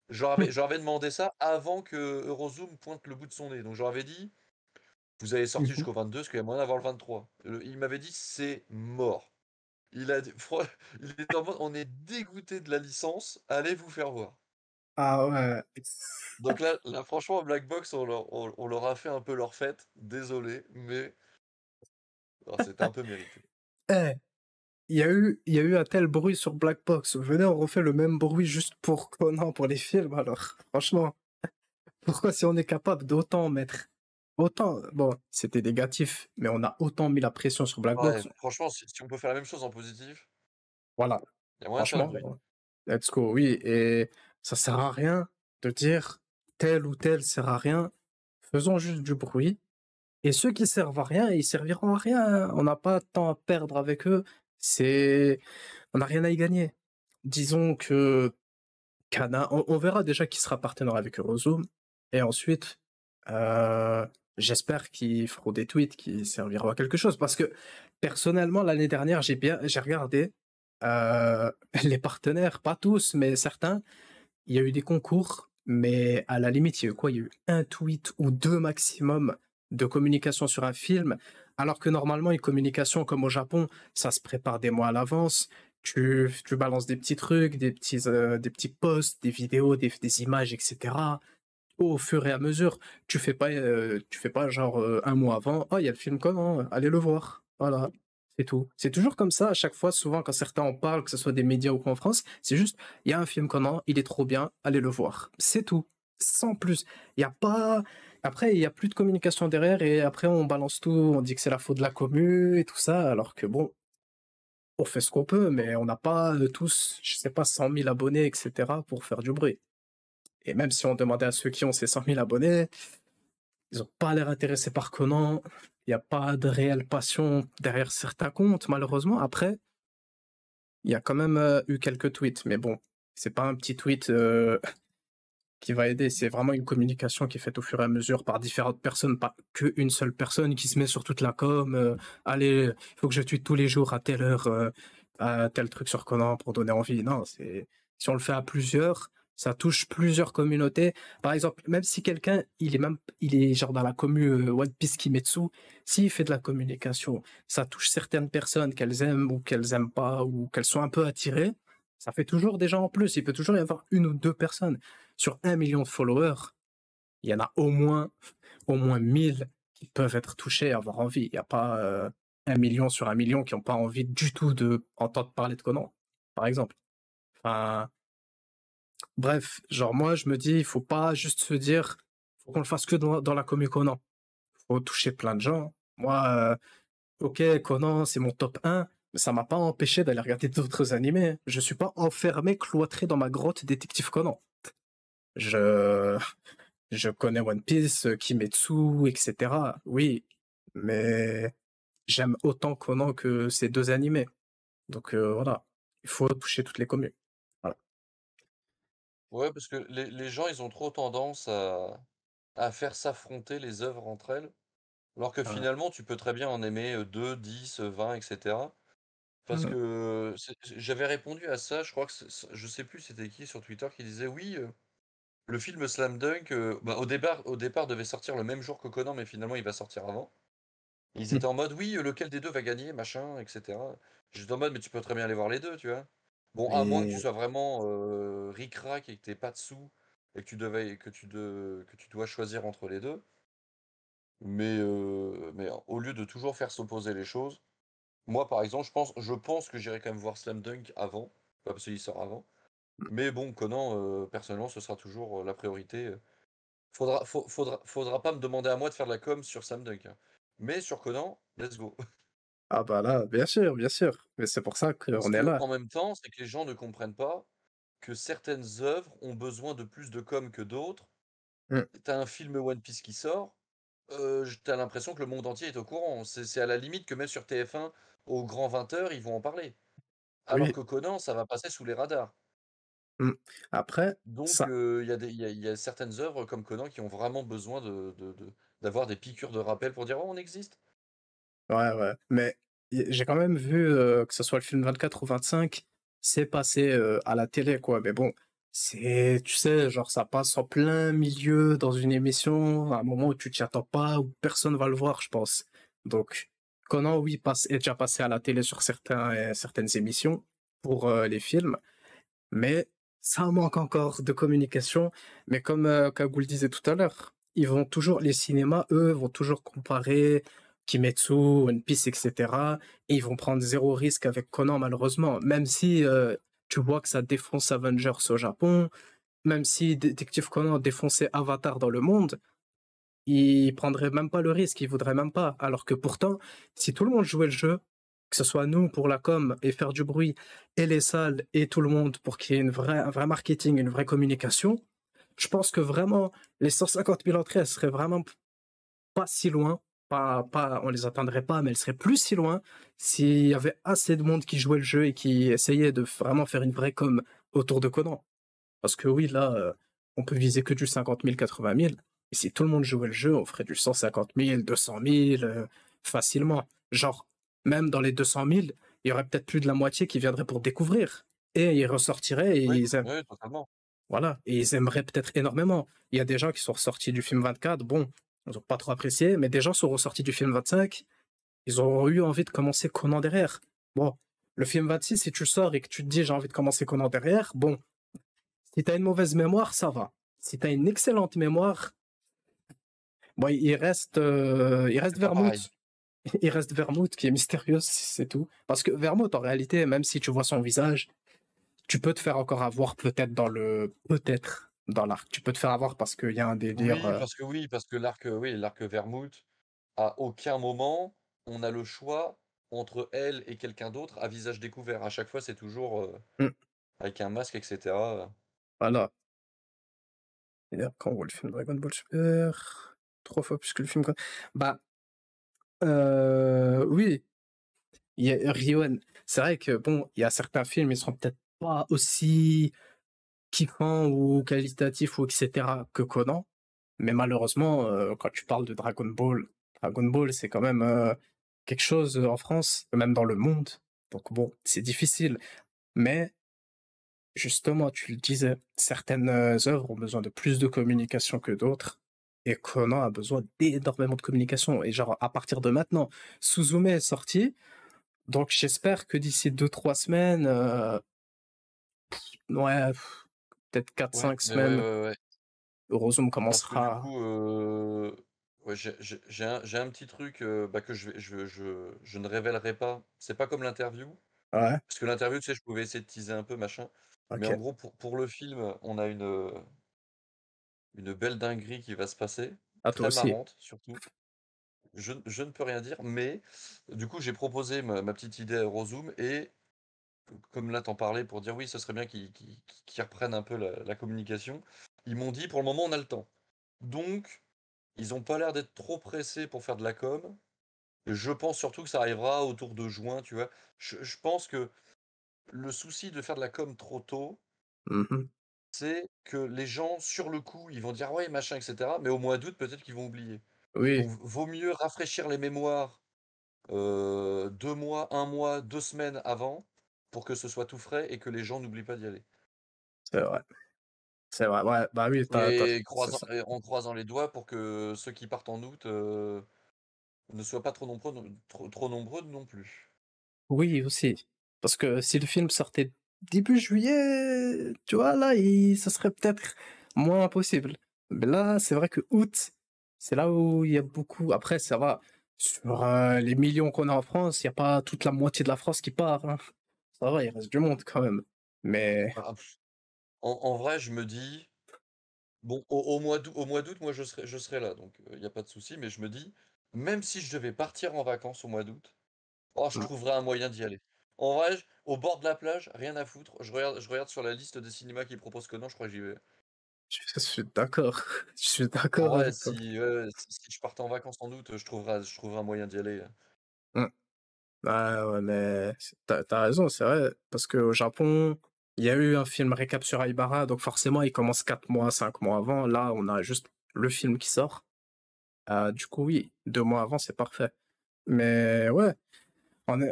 Je leur avais demandé ça avant que Eurozoom pointe le bout de son nez. Donc je leur avais dit, vous avez sorti Mhm. jusqu'au 22, est-ce qu'il y a moyen d'avoir le 23? Il m'avait dit c'est mort. Il a dit, il était en mode, on est dégoûté de la licence, allez vous faire voir. Ah ouais. Donc là franchement, Black Box, on leur a fait un peu leur fête, désolé, mais c'était un peu mérité. Eh, il y a eu un tel bruit sur Black Box. Venez, on refait le même bruit juste pour Conan, pour les films, alors. Franchement, pourquoi si on est capable d'autant mettre autant, bon, c'était négatif, mais on a autant mis la pression sur Black Ouais, Box. franchement, si on peut faire la même chose en positif, Voilà. il y a moyen de faire du Franchement, bruit. let's go, oui. Et ça sert à rien de dire tel ou tel sert à rien. Faisons juste du bruit. Et ceux qui servent à rien, ils serviront à rien. On n'a pas de temps à perdre avec eux. C'est, on n'a rien à y gagner. Disons que on verra déjà qui sera partenaire avec Eurozone. Et ensuite, euh, j'espère qu'ils feront des tweets qui serviront à quelque chose. Parce que personnellement, l'année dernière, j'ai regardé les partenaires, pas tous, mais certains. Il y a eu des concours, mais à la limite, il y a eu quoi? Il y a eu un tweet ou deux maximum de communication sur un film, alors que normalement, une communication comme au Japon, ça se prépare des mois à l'avance. Tu balances des petits trucs, des petits posts, des vidéos, des images, etc. Au fur et à mesure, tu fais pas genre un mois avant, oh, il y a le film comment, allez le voir. Voilà, c'est tout. C'est toujours comme ça à chaque fois, souvent quand certains en parlent, que ce soit des médias ou quoi en France, c'est juste, il y a un film comment, il est trop bien, allez le voir. C'est tout. Sans plus. Il y a pas. Après, il y a plus de communication derrière et après on balance tout, on dit que c'est la faute de la commu et tout ça, alors que bon, on fait ce qu'on peut, mais on n'a pas tous, je sais pas, 100 000 abonnés, etc. pour faire du bruit. Et même si on demandait à ceux qui ont ces 100 000 abonnés, ils n'ont pas l'air intéressés par Conan. Il n'y a pas de réelle passion derrière certains comptes, malheureusement. Après, il y a quand même eu quelques tweets, mais bon, c'est pas un petit tweet qui va aider. C'est vraiment une communication qui est faite au fur et à mesure par différentes personnes, pas qu'une seule personne qui se met sur toute la com. Allez, il faut que je tweete tous les jours à telle heure, à tel truc sur Conan pour donner envie. Non, c'est si on le fait à plusieurs, ça touche plusieurs communautés. Par exemple, même si quelqu'un, il est genre dans la commu One Piece Kimetsu, s'il fait de la communication, ça touche certaines personnes qu'elles aiment ou qu'elles aiment pas ou qu'elles sont un peu attirées. Ça fait toujours des gens en plus. Il peut toujours y avoir une ou deux personnes sur 1 million de followers. Il y en a au moins 1000 qui peuvent être touchés et avoir envie. Il n'y a pas 1 million sur 1 million qui n'ont pas envie du tout de entendre parler de Conan, par exemple. Enfin, bref, genre moi je me dis, il faut pas juste se dire, faut qu'on le fasse que dans la commu Conan. Faut toucher plein de gens. Moi, ok, Conan, c'est mon top 1, mais ça m'a pas empêché d'aller regarder d'autres animés. Je suis pas enfermé, cloîtré dans ma grotte détective Conan. Je, je connais One Piece, Kimetsu, etc. Oui, mais j'aime autant Conan que ces deux animés. Donc voilà, il faut toucher toutes les communes. Voilà. Ouais, parce que les gens, ils ont trop tendance à faire s'affronter les œuvres entre elles, alors que Euh, finalement, tu peux très bien en aimer 2, 10, 20, etc. Parce euh, que j'avais répondu à ça, je crois que je sais plus c'était qui sur Twitter qui disait oui, le film Slam Dunk, bah, au départ devait sortir le même jour que Conan, mais finalement il va sortir avant. Ils étaient en mode oui, lequel des deux va gagner, machin, etc. J'étais en mode mais tu peux très bien aller voir les deux, tu vois. Bon, à moins que tu et sois vraiment ric-rac et que t'aies pas de sous et que tu dois choisir entre les deux. Mais au lieu de toujours faire s'opposer les choses, moi par exemple, je pense que j'irai quand même voir Slam Dunk avant, pas parce qu'il sort avant. Mais bon, Conan, personnellement, ce sera toujours la priorité. Faudra pas me demander à moi de faire de la com sur Slam Dunk, hein. Mais sur Conan, let's go. ah bah là, bien sûr. Mais c'est pour ça Parce qu'on est que là. en même temps, c'est que les gens ne comprennent pas que certaines œuvres ont besoin de plus de com que d'autres. Mm. T'as un film One Piece qui sort, t'as l'impression que le monde entier est au courant. C'est à la limite que même sur TF1, au grand 20h, ils vont en parler. Alors Oui. que Conan, ça va passer sous les radars. Mm. Après, Donc, ça, il y a certaines œuvres comme Conan qui ont vraiment besoin d'avoir des piqûres de rappel pour dire: «Oh, on existe». ouais, ouais. Mais j'ai quand même vu que ce soit le film 24 ou 25, c'est passé à la télé, quoi. Mais bon, c'est, tu sais, genre ça passe en plein milieu dans une émission, à un moment où tu t'y attends pas, où personne va le voir, je pense. Donc, Conan, oui, est déjà passé à la télé sur certaines émissions pour les films, mais ça manque encore de communication. Mais comme Kagoul disait tout à l'heure, les cinémas, eux, vont toujours comparer Kimetsu, One Piece, etc. Et ils vont prendre zéro risque avec Conan, malheureusement. Même si tu vois que ça défonce Avengers au Japon, même si Détective Conan défonçait Avatar dans le monde, ils prendraient même pas le risque, ils voudraient même pas. Alors que pourtant, si tout le monde jouait le jeu, que ce soit nous pour la com et faire du bruit, et les salles et tout le monde pour qu'il y ait un vrai marketing, une vraie communication, je pense que vraiment, les 150 000 entrées, elles seraient vraiment pas si loin. On les atteindrait pas, mais elles seraient plus si loin s'il y avait assez de monde qui jouait le jeu et qui essayait de vraiment faire une vraie com autour de Conan. Parce que oui, là, on peut viser que du 50 000, 80 000. Et si tout le monde jouait le jeu, on ferait du 150 000, 200 000, facilement. Genre, même dans les 200 000, il y aurait peut-être plus de la moitié qui viendrait pour découvrir. Et ils ressortiraient et Oui, oui, totalement. voilà, et ils aimeraient peut-être énormément. Il y a des gens qui sont ressortis du film 24, bon, ils n'ont pas trop apprécié, mais des gens sont ressortis du film 25, ils ont eu envie de commencer Conan derrière. Bon, le film 26, si tu sors et que tu te dis j'ai envie de commencer Conan derrière, bon, si t'as une mauvaise mémoire, ça va. Si t'as une excellente mémoire, bon, il reste C'est pas pareil. Vermouth. Il reste Vermouth qui est mystérieuse, c'est tout. Parce que Vermouth, en réalité, même si tu vois son visage, tu peux te faire encore avoir peut-être dans l'arc. Tu peux te faire avoir parce qu'il y a un délire. Oui, parce que l'arc Vermouth, à aucun moment, on a le choix entre elle et quelqu'un d'autre à visage découvert. À chaque fois, c'est toujours, Hmm, avec un masque et cetera. voilà. Et après, on voit le film Dragon Ball Super. Trois fois plus que le film. Bah, oui. Il y a Rion. C'est vrai que bon, il y a certains films, ils seront peut-être pas aussi kiffant ou qualitatif ou etc. que Conan. Mais malheureusement, quand tu parles de Dragon Ball, c'est quand même quelque chose en France, même dans le monde. Donc bon, c'est difficile. Mais justement, tu le disais, certaines œuvres ont besoin de plus de communication que d'autres. Et Conan a besoin d'énormément de communication. Et genre, à partir de maintenant, Suzume est sorti. Donc j'espère que d'ici 2 3 semaines, ouais, peut-être quatre Ouais, cinq mais ouais, semaines, ouais, ouais. Eurozone Parce que du commencera. coup, ouais, j'ai un petit truc, bah, que je ne révélerai pas. C'est pas comme l'interview, Ouais, parce que l'interview, tu sais, je pouvais essayer de teaser un peu, machin. Mais en ok. gros, pour le film, on a une belle dinguerie qui va se passer, À toi très aussi. marrante surtout. je ne peux rien dire, mais du coup, j'ai proposé ma petite idée à Eurozoom et comme là, t'en parlais pour dire: «Oui, ce serait bien qu'ils reprennent un peu la communication». Ils m'ont dit: «Pour le moment, on a le temps». Donc, ils ont pas l'air d'être trop pressés pour faire de la com. Je pense surtout que ça arrivera autour de juin, tu vois? Je pense que le souci de faire de la com trop tôt, Mhm. c'est que les gens, sur le coup, ils vont dire: «Ouais, machin» et cetera, mais au mois d'août, peut-être qu'ils vont oublier. Oui, Donc vaut mieux rafraîchir les mémoires, 2 mois, 1 mois, 2 semaines avant, pour que ce soit tout frais et que les gens n'oublient pas d'y aller. c'est vrai. C'est vrai. Ouais, bah oui, Et c'est ça. en croisant les doigts pour que ceux qui partent en août, ne soient pas trop nombreux non plus. Oui, aussi. Parce que si le film sortait début juillet, tu vois, là, ça serait peut-être moins possible. Mais là, c'est vrai que août, c'est là où il y a beaucoup. Après, ça va. Sur les millions qu'on a en France, il n'y a pas toute la moitié de la France qui part, hein. Ça va, il reste du monde quand même. Mais Ah, en vrai, je me dis: «Bon, au mois d'août, moi, je serai là, donc il y a pas de souci», mais je me dis: «Même si je devais partir en vacances au mois d'août, oh, je mm, trouverais un moyen d'y aller». En vrai, au bord de la plage, rien à foutre, je regarde sur la liste des cinémas qui proposent Conan, je crois que j'y vais. je suis d'accord. Je suis En d'accord vrai, avec toi. si je partais en vacances en août, je trouverais un moyen d'y aller. Mm. Ah ouais, mais t'as raison, c'est vrai. Parce qu'au Japon, il y a eu un film récap sur Aibara, donc forcément, il commence 4 mois, 5 mois avant. Là, on a juste le film qui sort. Du coup, oui, 2 mois avant, c'est parfait. Mais ouais,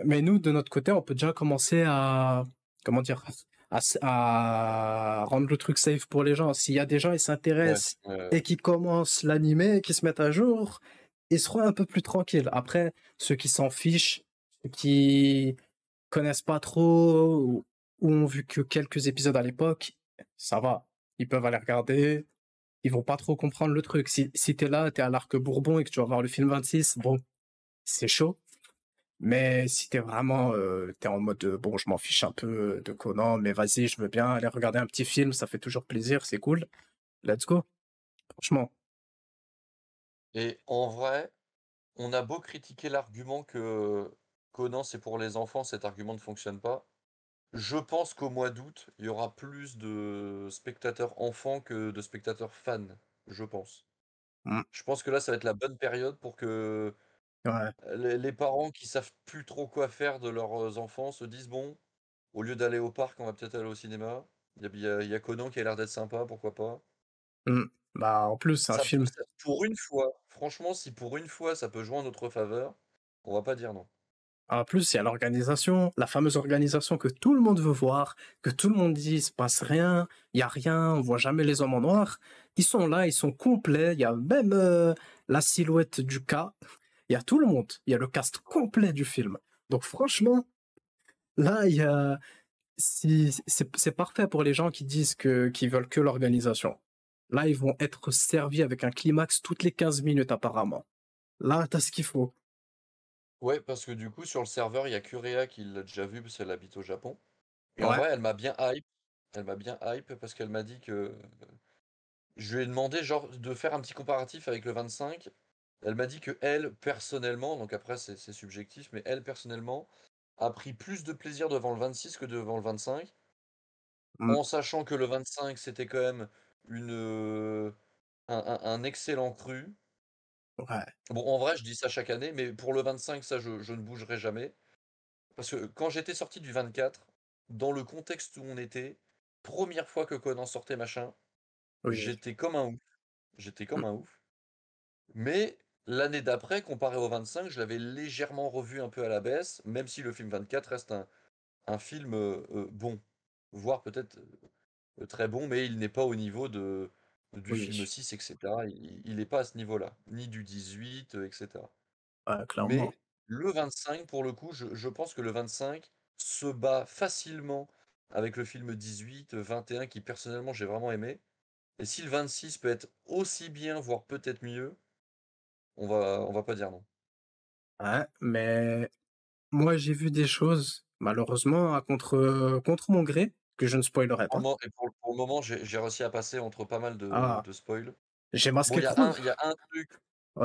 mais nous, de notre côté, on peut déjà commencer à, comment dire, à rendre le truc safe pour les gens. S'il y a des gens, ils Ouais, s'intéressent ouais. et qui commencent l'animé, et qui se mettent à jour, ils seront un peu plus tranquilles. Après, ceux qui s'en fichent, ceux qui connaissent pas trop ou ont vu que quelques épisodes à l'époque, ça va. Ils peuvent aller regarder. Ils vont pas trop comprendre le truc. Si t'es là, t'es à l'Arc Bourbon et que tu vas voir le film 26, bon, c'est chaud. Mais si t'es vraiment, t'es en mode, bon, je m'en fiche un peu de Conan, mais vas-y, je veux bien aller regarder un petit film, ça fait toujours plaisir, c'est cool. Let's go. Franchement. Et en vrai, on a beau critiquer l'argument que Conan c'est pour les enfants, cet argument ne fonctionne pas. Je pense qu'au mois d'août, il y aura plus de spectateurs enfants que de spectateurs fans, je pense. Mm. Je pense que là, ça va être la bonne période pour que Ouais. les parents qui savent plus trop quoi faire de leurs enfants se disent, bon, au lieu d'aller au parc, on va peut-être aller au cinéma. Il y a Conan qui a l'air d'être sympa, pourquoi pas. Mm. Bah, en plus, c'est un film. Pour une fois, franchement, si pour une fois ça peut jouer en notre faveur, on va pas dire non. En plus, il y a l'organisation, la fameuse organisation que tout le monde veut voir, que tout le monde dit, il se passe rien, il y a rien, on voit jamais les hommes en noir. Ils sont là, ils sont complets. Il y a même la silhouette du cas. Il y a tout le monde. Il y a le cast complet du film. Donc franchement, là, il y a, c'est parfait pour les gens qui disent qu'ils veulent que l'organisation. Là, ils vont être servis avec un climax toutes les 15 minutes apparemment. Là, t'as ce qu'il faut. Ouais, parce que du coup, sur le serveur, il y a Kurea qui l'a déjà vu parce qu'elle habite au Japon. Et en Ouais, vrai, elle m'a bien hype. Elle m'a bien hype parce qu'elle m'a dit que. Je lui ai demandé genre de faire un petit comparatif avec le 25. Elle m'a dit que elle, personnellement, donc après c'est subjectif, mais elle, personnellement, a pris plus de plaisir devant le 26 que devant le 25, mm, en sachant que le 25, c'était quand même une, un excellent cru. ouais, Bon, en vrai, je dis ça chaque année, mais pour le 25, ça, je ne bougerai jamais. Parce que quand j'étais sorti du 24, dans le contexte où on était, première fois que Conan sortait, machin, oui. j'étais comme un ouf. J'étais Mm, comme un ouf. Mais l'année d'après, comparé au 25, je l'avais légèrement revu un peu à la baisse, même si le film 24 reste un film bon, voire peut-être très bon, mais il n'est pas au niveau du film oui, 6, etc. Il n'est pas à ce niveau-là, ni du 18, etc. ouais, clairement. Mais le 25, pour le coup, je pense que le 25 se bat facilement avec le film 18, 21, qui personnellement j'ai vraiment aimé. Et si le 26 peut être aussi bien, voire peut-être mieux, on va pas dire non. Ouais, mais moi, j'ai vu des choses, malheureusement, contre mon gré, que je ne spoilerai pas. Pour le moment, j'ai réussi à passer entre pas mal Ah, de spoils. j'ai Bon, masqué trop. il y a un truc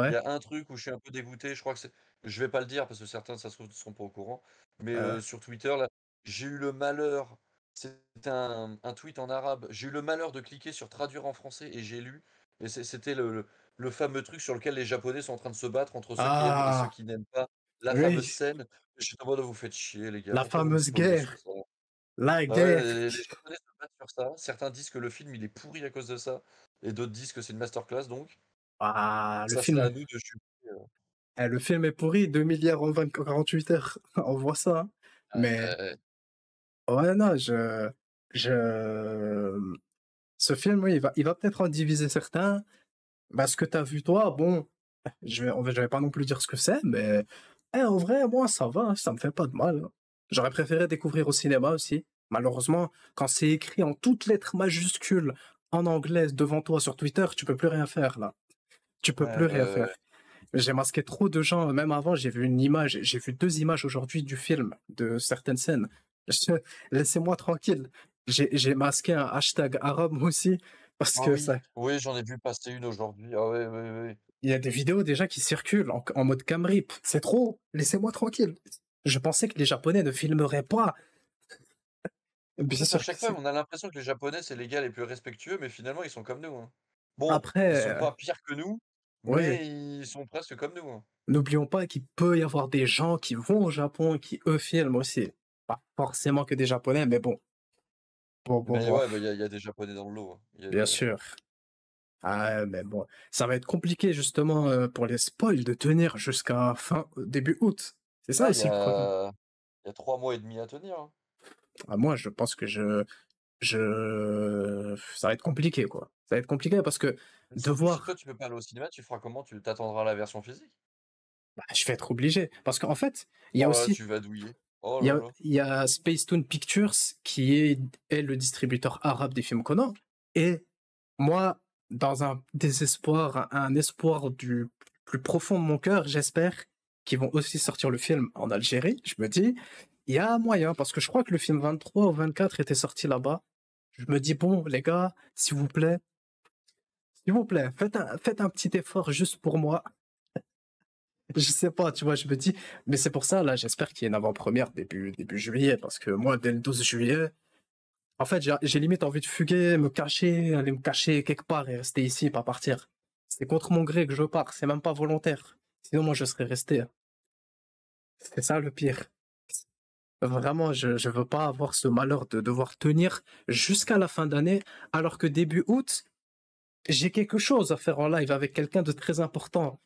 Il y Ouais. a un truc où je suis un peu dégoûté, je crois que c'est je vais pas le dire parce que certains, ça se trouve, ne seront pas au courant, mais euh, sur Twitter, là, j'ai eu le malheur, c'était un tweet en arabe, j'ai eu le malheur de cliquer sur traduire en français et j'ai lu, et c'était le fameux truc sur lequel les Japonais sont en train de se battre entre ceux qui aiment et ceux Ah, qui n'aiment pas la fameuse oui, scène. J'étais en mode: «Vous faites chier les gars, la pourquoi vous vous fameuse posez sur guerre. ça?» La Bah ouais, guerre. les Japonais se battent sur ça. Certains disent que le film, il est pourri à cause de ça, et d'autres disent que c'est une masterclass, donc Ah, ça, c'est à nous de juger. le film est pourri, 2 milliards en 48 heures. On voit ça, hein. Mais Heu, ouais, non, ce film, oui, il va peut-être en diviser certains. Bah, ce que tu as vu toi, bon, je vais pas non plus dire ce que c'est, mais en vrai, moi, ça va, hein, ça me fait pas de mal, hein. J'aurais préféré découvrir au cinéma aussi. Malheureusement, quand c'est écrit en toutes lettres majuscules en anglais devant toi sur Twitter, tu peux plus rien faire là. Tu peux plus ouais, rien faire. J'ai masqué trop de gens, même avant, j'ai vu 2 images aujourd'hui du film, de certaines scènes. Je Laissez-moi tranquille. J'ai masqué un hashtag arabe aussi parce ah que oui, ça oui, j'en ai vu passer une aujourd'hui. Ah ouais, oui, oui. il y a des vidéos déjà qui circulent en mode cam rip. C'est trop, laissez-moi tranquille. Je pensais que les Japonais ne filmeraient pas. En Bien fait, à sûr que chaque fois, si. on a l'impression que les Japonais, c'est les gars les plus respectueux, mais finalement, ils sont comme nous, hein. Bon, ils Après, sont pas pires que nous, oui, mais ils sont presque comme nous, hein. n'oublions pas qu'il peut y avoir des gens qui vont au Japon et qui, eux, filment aussi. Pas forcément que des Japonais, mais bon. Bon, bon, Mais bon. ouais, bah, il y a des Japonais dans le lot, hein. Bien sûr. Ah, mais bon, ça va être compliqué justement pour les spoils de tenir jusqu'à début août. C'est ça Ah, aussi le problème. il y a 3 mois et demi à tenir, hein. Ah, moi, je pense que ça va être compliqué, quoi. Ça va être compliqué parce que Surtout si toi, devoir, tu peux pas aller au cinéma, tu feras comment? Tu t'attendras à la version physique? bah, je vais être obligé. Parce qu'en fait, il y a Oh là là, aussi, tu vas douiller. Oh il y là a, là. il y a Spacetoon Pictures qui est le distributeur arabe des films Conan. Et moi, dans un désespoir, un espoir du plus profond de mon cœur, j'espère qu'ils vont aussi sortir le film en Algérie. Je me dis, il y a moyen, parce que je crois que le film 23 ou 24 était sorti là-bas. Je me dis, bon, les gars, s'il vous plaît, faites un petit effort juste pour moi. Je sais pas, tu vois, je me dis, mais c'est pour ça, là, j'espère qu'il y a une avant-première début juillet, parce que moi, dès le 12 juillet, en fait, j'ai limite envie de fuguer, me cacher, aller me cacher quelque part et rester ici, pas partir. C'est contre mon gré que je pars, c'est même pas volontaire. Sinon, moi, je serais resté. C'est ça le pire. Vraiment, je veux pas avoir ce malheur de devoir tenir jusqu'à la fin d'année, alors que début août, j'ai quelque chose à faire en live avec quelqu'un de très important.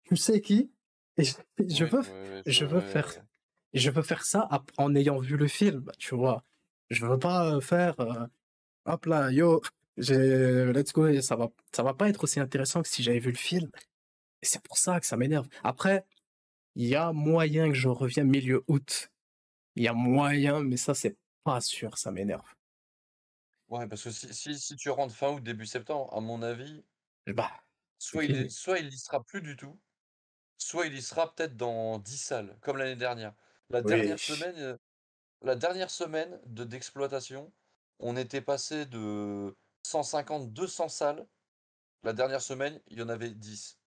Tu sais qui? Et je Oui, veux, oui, oui, je veux faire, je veux faire ça en ayant vu le film, tu vois. Je veux pas faire, hop là, yo, let's go, et ça va pas être aussi intéressant que si j'avais vu le film. Et c'est pour ça que ça m'énerve. Après, il y a moyen que je revienne milieu août. Il y a moyen, mais ça, c'est pas sûr, ça m'énerve. ouais, parce que si tu rentres fin août, début septembre, à mon avis, Bah, c'est fini. soit il y sera plus du tout, soit il y sera peut-être dans 10 salles, comme l'année dernière. La Oui. dernière semaine, la dernière semaine d'exploitation, on était passé de 150-200 salles. La dernière semaine, il y en avait 10.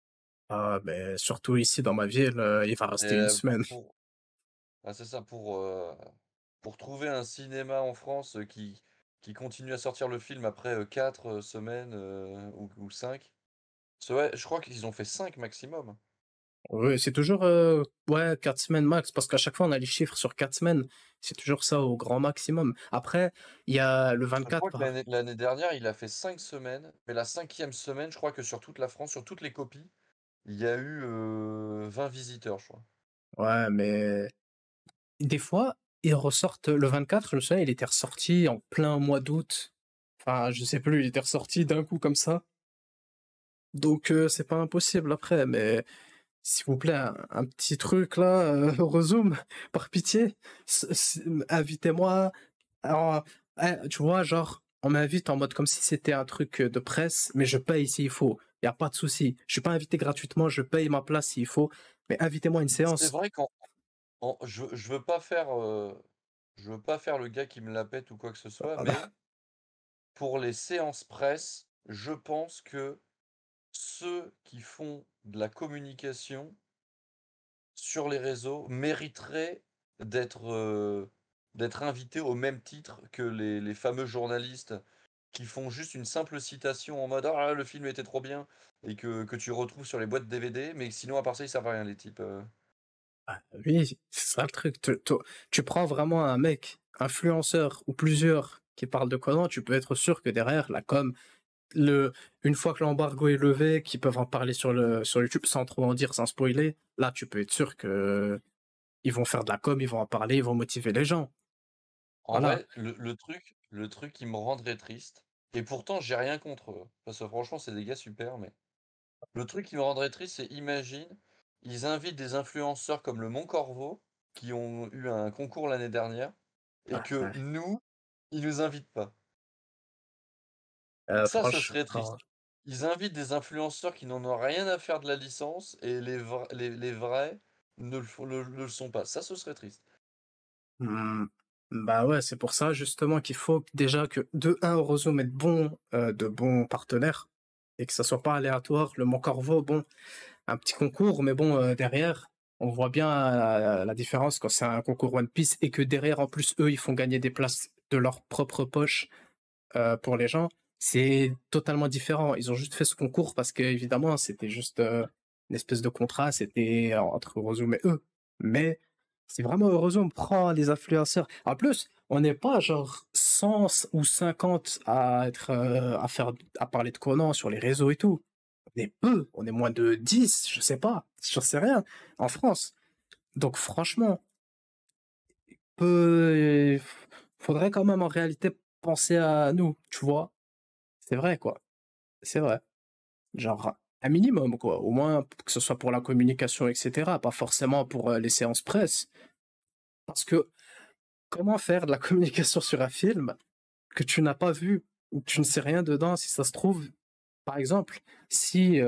Ah, mais surtout ici dans ma ville, il va Et rester une semaine. pour c'est ça, pour trouver un cinéma en France, qui continue à sortir le film après, 4, semaines, ou 5. C'est ouais, je crois qu'ils ont fait 5 maximum. Oui, c'est toujours, ouais, 4 semaines max, parce qu'à chaque fois, on a les chiffres sur 4 semaines. C'est toujours ça au grand maximum. Après, il y a le Parce que je 24 crois que l'année dernière, il a fait 5 semaines, mais la 5e semaine, je crois que sur toute la France, sur toutes les copies, il y a eu, 20 visiteurs, je crois. ouais, mais des fois, ils ressortent le 24, je me souviens, il était ressorti en plein mois d'août. Enfin, je sais plus, il était ressorti d'un coup comme ça. Donc, c'est pas impossible après, mais s'il vous plaît, un petit truc là, resume, par pitié. Invitez-moi. Alors, tu vois, genre, on m'invite en mode comme si c'était un truc de presse, mais je paye s'il faut. Il y a pas de souci. Je suis pas invité gratuitement, je paye ma place s'il faut. Mais invitez-moi à une C'est séance. vrai je veux pas faire le gars qui me la pète ou quoi que ce soit, mais pour les séances presse, je pense que ceux qui font de la communication sur les réseaux mériteraient d'être, d'être invités au même titre que les fameux journalistes qui font juste une simple citation en mode: «Ah, le film était trop bien» et que tu retrouves sur les boîtes DVD, mais sinon à part ça, ils servent à rien les types, Ah, oui, c'est ça le truc. Tu prends vraiment un mec, influenceur ou plusieurs qui parlent de Conan, tu peux être sûr que derrière, la com, le, une fois que l'embargo est levé, qu'ils peuvent en parler sur YouTube sans trop en dire, sans spoiler, là, tu peux être sûr que ils vont faire de la com, ils vont en parler, ils vont motiver les gens. En Voilà. vrai, le truc qui me rendrait triste et pourtant j'ai rien contre eux, parce que franchement, c'est des gars super, mais le truc qui me rendrait triste, c'est imagine, ils invitent des influenceurs comme le Mont Corvo, qui ont eu un concours l'année dernière, et que Ouais. nous, ils nous invitent pas. Ça, ce serait Franchement, triste. Ils invitent des influenceurs qui n'en ont rien à faire de la licence et les vrais ne le sont pas. Ça, ce serait triste. mmh, bah, ouais, c'est pour ça justement qu'il faut déjà que de un Eurozone ait de bons partenaires et que ça soit pas aléatoire. Le Mont Corvo, bon, un petit concours, mais bon, derrière, on voit bien la différence quand c'est un concours One Piece et que derrière, en plus, eux, ils font gagner des places de leur propre poche, pour les gens. C'est totalement différent. Ils ont juste fait ce concours parce qu'évidemment, c'était juste, une espèce de contrat, c'était entre Eurozone et eux. Mais c'est vraiment Eurozone prend les influenceurs. En plus, on n'est pas genre 100 ou 50 à être, à parler de Conan sur les réseaux et tout. On est peu, on est moins de 10, je sais pas, j'en sais rien, en France. Donc franchement, peu faudrait quand même en réalité penser à nous, tu vois? C'est vrai quoi, c'est vrai. Genre un minimum quoi, au moins que ce soit pour la communication et cetera, pas forcément pour, les séances presse. Parce que comment faire de la communication sur un film que tu n'as pas vu, ou tu ne sais rien dedans si ça se trouve? Par exemple, si,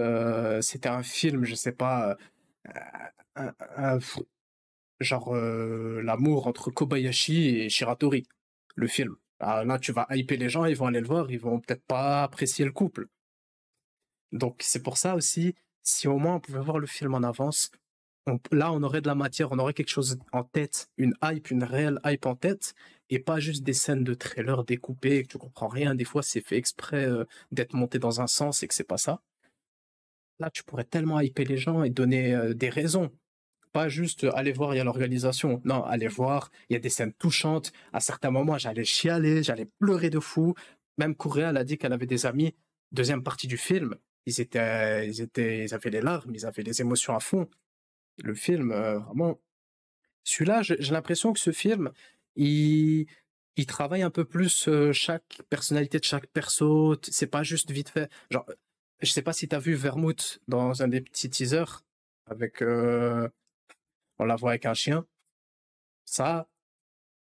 c'était un film, je sais pas, un genre, l'amour entre Kobayashi et Shiratori, le film. Ah, là, tu vas hyper les gens, ils vont aller le voir, ils vont peut-être pas apprécier le couple. Donc, c'est pour ça aussi, si au moins on pouvait voir le film en avance, là, on aurait de la matière, on aurait quelque chose en tête, une hype, une réelle hype en tête, et pas juste des scènes de trailer découpées, que tu comprends rien. Des fois, c'est fait exprès d'être monté dans un sens et que c'est pas ça. Là, tu pourrais tellement hyper les gens et donner des raisons. Pas juste aller voir, il y a l'organisation. Non, aller voir, il y a des scènes touchantes. À certains moments, j'allais chialer, j'allais pleurer de fou. Même Correa, elle a dit qu'elle avait des amis. Deuxième partie du film, ils avaient les larmes, ils avaient les émotions à fond. Le film, vraiment. Celui-là, j'ai l'impression que ce film, il, il travaille un peu plus chaque personnalité de chaque perso. C'est pas juste vite fait. Genre, je sais pas si t'as vu Vermouth dans un des petits teasers avec on la voit avec un chien. Ça,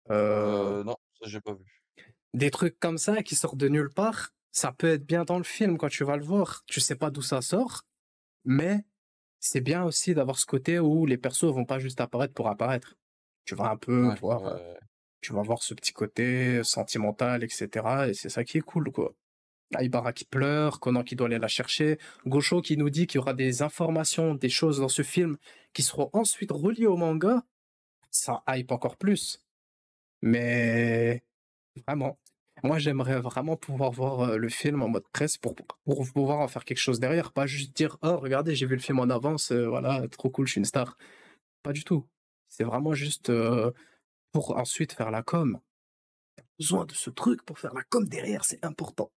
Non, ça j'ai pas vu. des trucs comme ça qui sortent de nulle part, ça peut être bien dans le film quand tu vas le voir. Tu sais pas d'où ça sort, mais c'est bien aussi d'avoir ce côté où les persos vont pas juste apparaître pour apparaître. Tu vas un peu Ouais, ouais, voir, ouais. tu vas voir ce petit côté sentimental, etc. Et c'est ça qui est cool, quoi. Aibara qui pleure, Conan qui doit aller la chercher, Gosho qui nous dit qu'il y aura des informations, des choses dans ce film qui seront ensuite reliées au manga. Ça hype encore plus. Mais vraiment. Moi, j'aimerais vraiment pouvoir voir le film en mode presse pour pouvoir en faire quelque chose derrière, pas juste dire oh regardez j'ai vu le film en avance, voilà trop cool je suis une star. Pas du tout. C'est vraiment juste pour ensuite faire la com. Besoin de ce truc pour faire la com derrière, c'est important.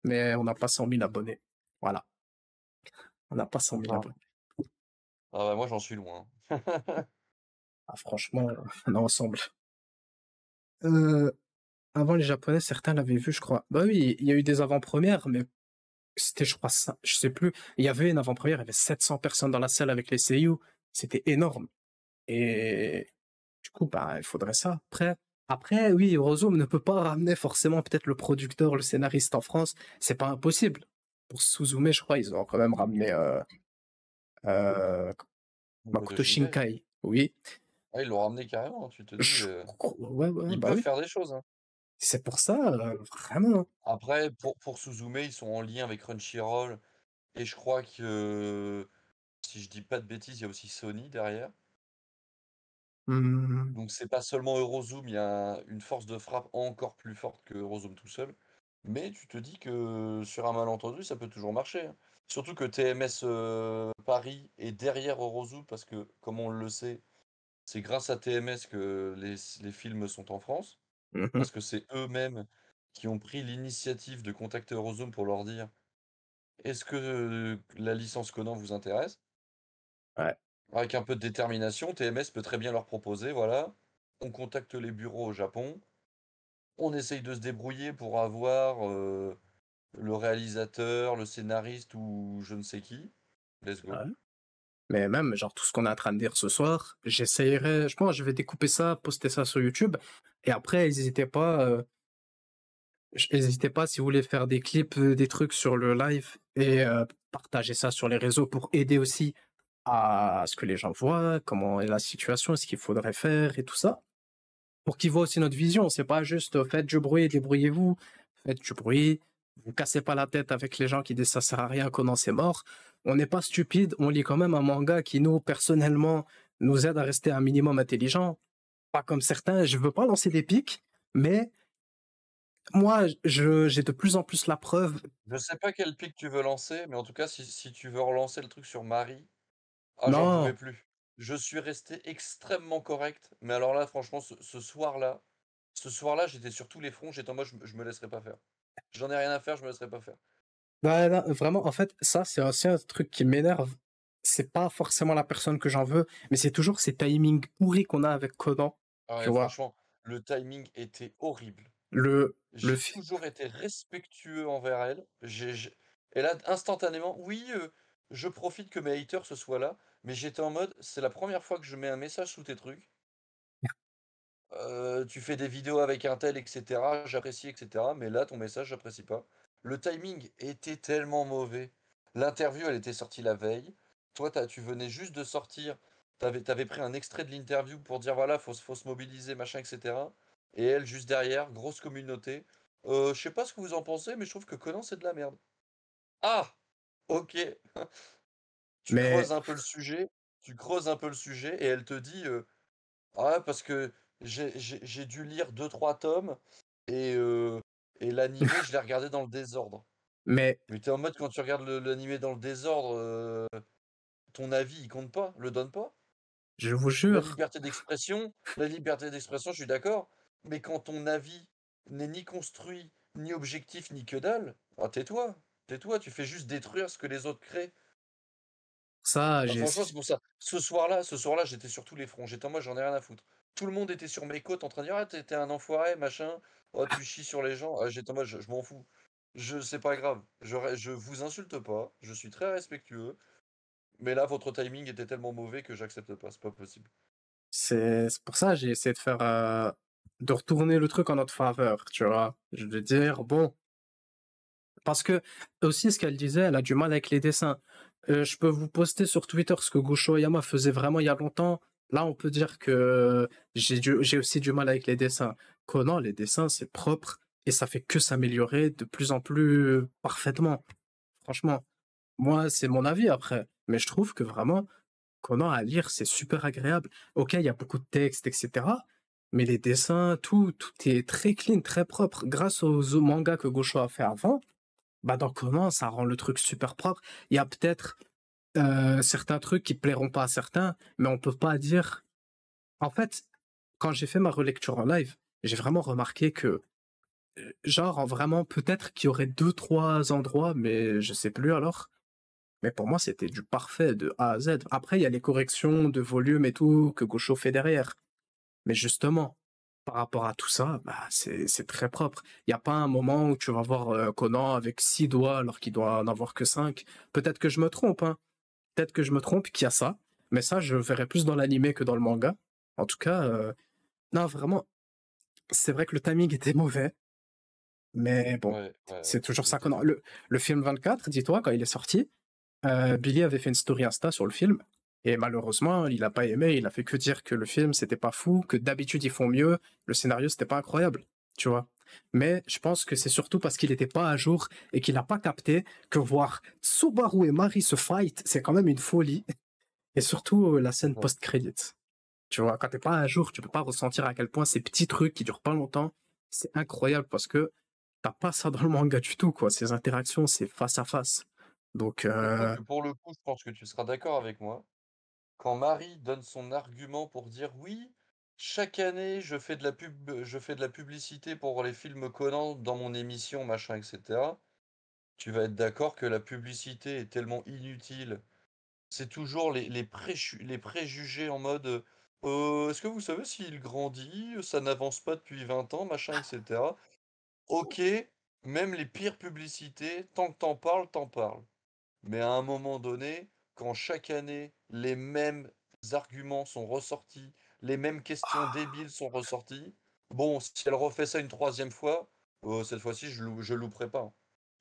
Mais on n'a pas 100 000 abonnés. Voilà, on n'a pas 100 000 Non. abonnés. Ah ouais, moi j'en suis loin. Ah, franchement, on est ensemble. Euh, Avant les Japonais, certains l'avaient vu, je crois. Bah oui, il y a eu des avant-premières, mais c'était, je crois, ça, je sais plus. Il y avait une avant-première, il y avait 700 personnes dans la salle avec les seiyuu. C'était énorme. Et du coup, bah, il faudrait ça. Après, oui, Eurozone ne peut pas ramener forcément peut-être le producteur, le scénariste en France. C'est pas impossible. Pour Suzume, je crois, ils ont quand même ramené euh, Makoto Makoto Shinkai. Shinkai. Oui. Ah, ils l'ont ramené carrément, hein, tu te dis, Ouais, ouais, ils bah peuvent oui. faire des choses, hein. C'est pour ça, vraiment. Après, pour Suzume, ils sont en lien avec Crunchyroll. Et je crois que, si je dis pas de bêtises, il y a aussi Sony derrière. Hmm, Donc c'est pas seulement Eurozoom, il y a une force de frappe encore plus forte que Eurozoom tout seul. Mais tu te dis que sur un malentendu, ça peut toujours marcher, hein. Surtout que TMS Paris est derrière Eurozoom parce que, comme on le sait, c'est grâce à TMS que les films sont en France. mhm, Parce que c'est eux-mêmes qui ont pris l'initiative de contacter Eurozone pour leur dire est-ce que la licence Conan vous intéresse? ouais, Avec un peu de détermination, TMS peut très bien leur proposer, voilà, on contacte les bureaux au Japon, on essaye de se débrouiller pour avoir le réalisateur, le scénariste ou je ne sais qui. Let's ouais. go. Mais même, genre, tout ce qu'on est en train de dire ce soir, j'essayerai, je pense, je vais découper ça, poster ça sur YouTube. Et après, n'hésitez pas si vous voulez faire des clips, des trucs sur le live et partager ça sur les réseaux pour aider aussi à ce que les gens voient comment est la situation, ce qu'il faudrait faire et tout ça. Pour qu'ils voient aussi notre vision. C'est pas juste faites du bruit, débrouillez-vous, faites du bruit, vous cassez pas la tête avec les gens qui disent ça sert à rien, Conan c'est mort. On n'est pas stupide, on lit quand même un manga qui nous, personnellement, nous aide à rester un minimum intelligent. Pas comme certains, je veux pas lancer des pics, mais moi, j'ai de plus en plus la preuve. Je sais pas quel pic tu veux lancer, mais en tout cas, si tu veux relancer le truc sur Marie, ah, j'en pouvais Non, plus. Je suis resté extrêmement correct, mais alors là, franchement, ce soir-là, j'étais sur tous les fronts, j'étais en mode, je me laisserai pas faire. J'en ai rien à faire, je me laisserai pas faire. bah, là, vraiment, en fait, ça, c'est aussi un truc qui m'énerve. C'est pas forcément la personne que j'en veux, mais c'est toujours ces timings pourris qu'on a avec Conan, Ah tu ouais, vois. franchement, le timing était horrible. Le J'ai fi- toujours été respectueux envers elle. Et là, instantanément, oui, je profite que mes haters se soient là, mais j'étais en mode, c'est la première fois que je mets un message sous tes trucs. Tu fais des vidéos avec un tel, etc. J'apprécie, etc. Mais là, ton message, j'apprécie pas. Le timing était tellement mauvais. L'interview, elle était sortie la veille. Toi, tu venais juste de sortir. T'avais pris un extrait de l'interview pour dire voilà, faut se mobiliser, machin, etc. Et elle, juste derrière, grosse communauté. Je sais pas ce que vous en pensez, mais je trouve que Conan, c'est de la merde. Ah! Ok. Tu mais creuses un peu le sujet. Tu creuses un peu le sujet et elle te dit ouais, parce que j'ai dû lire deux trois tomes et, euh, et l'animé, je l'ai regardé dans le désordre. mais Mais t'es en mode quand tu regardes l'animé dans le désordre, ton avis, il compte pas, le donne pas. je vous jure, La liberté d'expression, je suis d'accord. Mais quand ton avis n'est ni construit, ni objectif, ni que dalle, ah, tais-toi. Tais-toi, tu fais juste détruire ce que les autres créent. ça, Ah, franchement, c'est pour ça. Ce soir-là, j'étais sur tous les fronts. J'étais en mode, j'en ai rien à foutre. Tout le monde était sur mes côtes en train de dire, ah, t'es un enfoiré, machin. Oh, tu chies sur les gens. Ah, j'étais en mode, je m'en fous. C'est pas grave. Je vous insulte pas. Je suis très respectueux. Mais là, votre timing était tellement mauvais que j'accepte pas. C'est pas possible. c'est pour ça que j'ai essayé de faire, de retourner le truc en notre faveur, tu vois. Je veux dire, bon, parce que aussi ce qu'elle disait, elle a du mal avec les dessins. Je peux vous poster sur Twitter ce que Gosho Oyama faisait vraiment il y a longtemps. Là, on peut dire que j'ai aussi du mal avec les dessins. Conan, les dessins, c'est propre et ça fait que s'améliorer de plus en plus parfaitement. Franchement, moi, c'est mon avis après, mais je trouve que vraiment, Conan à lire, c'est super agréable. Ok, il y a beaucoup de textes, etc. Mais les dessins, tout est très clean, très propre. Grâce aux mangas que Gosho a fait avant, bah dans Conan, ça rend le truc super propre. Il y a peut-être certains trucs qui plairont pas à certains, mais on peut pas dire. En fait, quand j'ai fait ma relecture en live, j'ai vraiment remarqué que, genre, vraiment, peut-être qu'il y aurait deux, trois endroits, mais je sais plus alors. Mais pour moi, c'était du parfait de A à Z. Après, il y a les corrections de volume et tout que Gaucho fait derrière. Mais justement, par rapport à tout ça, bah, c'est très propre. Il n'y a pas un moment où tu vas voir Conan avec 6 doigts alors qu'il doit en avoir que 5. Peut-être que je me trompe, hein. Peut-être que je me trompe, qu'il y a ça. Mais ça, je verrais plus dans l'animé que dans le manga. En tout cas, non, vraiment, c'est vrai que le timing était mauvais. Mais bon, Ouais, ouais, c'est ouais. toujours Il ça était qu'on a. mauvais. Le film 24, dis-toi, quand il est sorti, Billy avait fait une story Insta sur le film. Et malheureusement, il a pas aimé. Il a fait que dire que le film, c'était pas fou, que d'habitude, ils font mieux. Le scénario, c'était pas incroyable. Tu vois. mais je pense que c'est surtout parce qu'il n'était pas à jour et qu'il n'a pas capté que voir Subaru et Mari se fight, c'est quand même une folie. Et surtout la scène Ouais. post-credit. Tu vois, quand t'es pas à jour, tu peux pas ressentir à quel point ces petits trucs qui durent pas longtemps, c'est incroyable parce que t'as pas ça dans le manga du tout, quoi. Ces interactions, c'est face à face. Donc, Surtout que pour le coup, je pense que tu seras d'accord avec moi. Quand Marie donne son argument pour dire oui, chaque année je fais de la publicité pour les films Conan dans mon émission, machin, etc. Tu vas être d'accord que la publicité est tellement inutile. C'est toujours les préjugés en mode est-ce que vous savez s'il grandit? Ça n'avance pas depuis 20 ans, machin, etc. Ok, même les pires publicités, tant que t'en parles. Mais à un moment donné, quand chaque année, les mêmes arguments sont ressortis, les mêmes questions débiles sont ressorties, bon, si elle refait ça une troisième fois, cette fois-ci, je louperai pas, hein.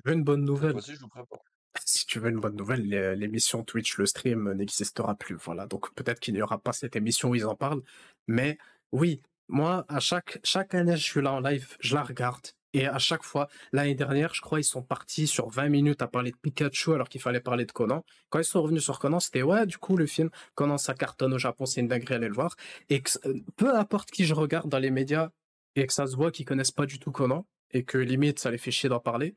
je veux une bonne Cette nouvelle. fois-ci, je louperai pas. Si tu veux une bonne nouvelle, l'émission Twitch, le stream n'existera plus. Voilà. Donc peut-être qu'il n'y aura pas cette émission où ils en parlent. Mais oui, moi, à chaque année, je suis là en live, je la regarde. Et à chaque fois, l'année dernière, je crois, ils sont partis sur 20 minutes à parler de Pikachu alors qu'il fallait parler de Conan. Quand ils sont revenus sur Conan, c'était ouais, du coup, le film, Conan, ça cartonne au Japon, c'est une dinguerie, allez le voir. Et que, peu importe qui je regarde dans les médias et que ça se voit qu'ils connaissent pas du tout Conan et que limite, ça les fait chier d'en parler,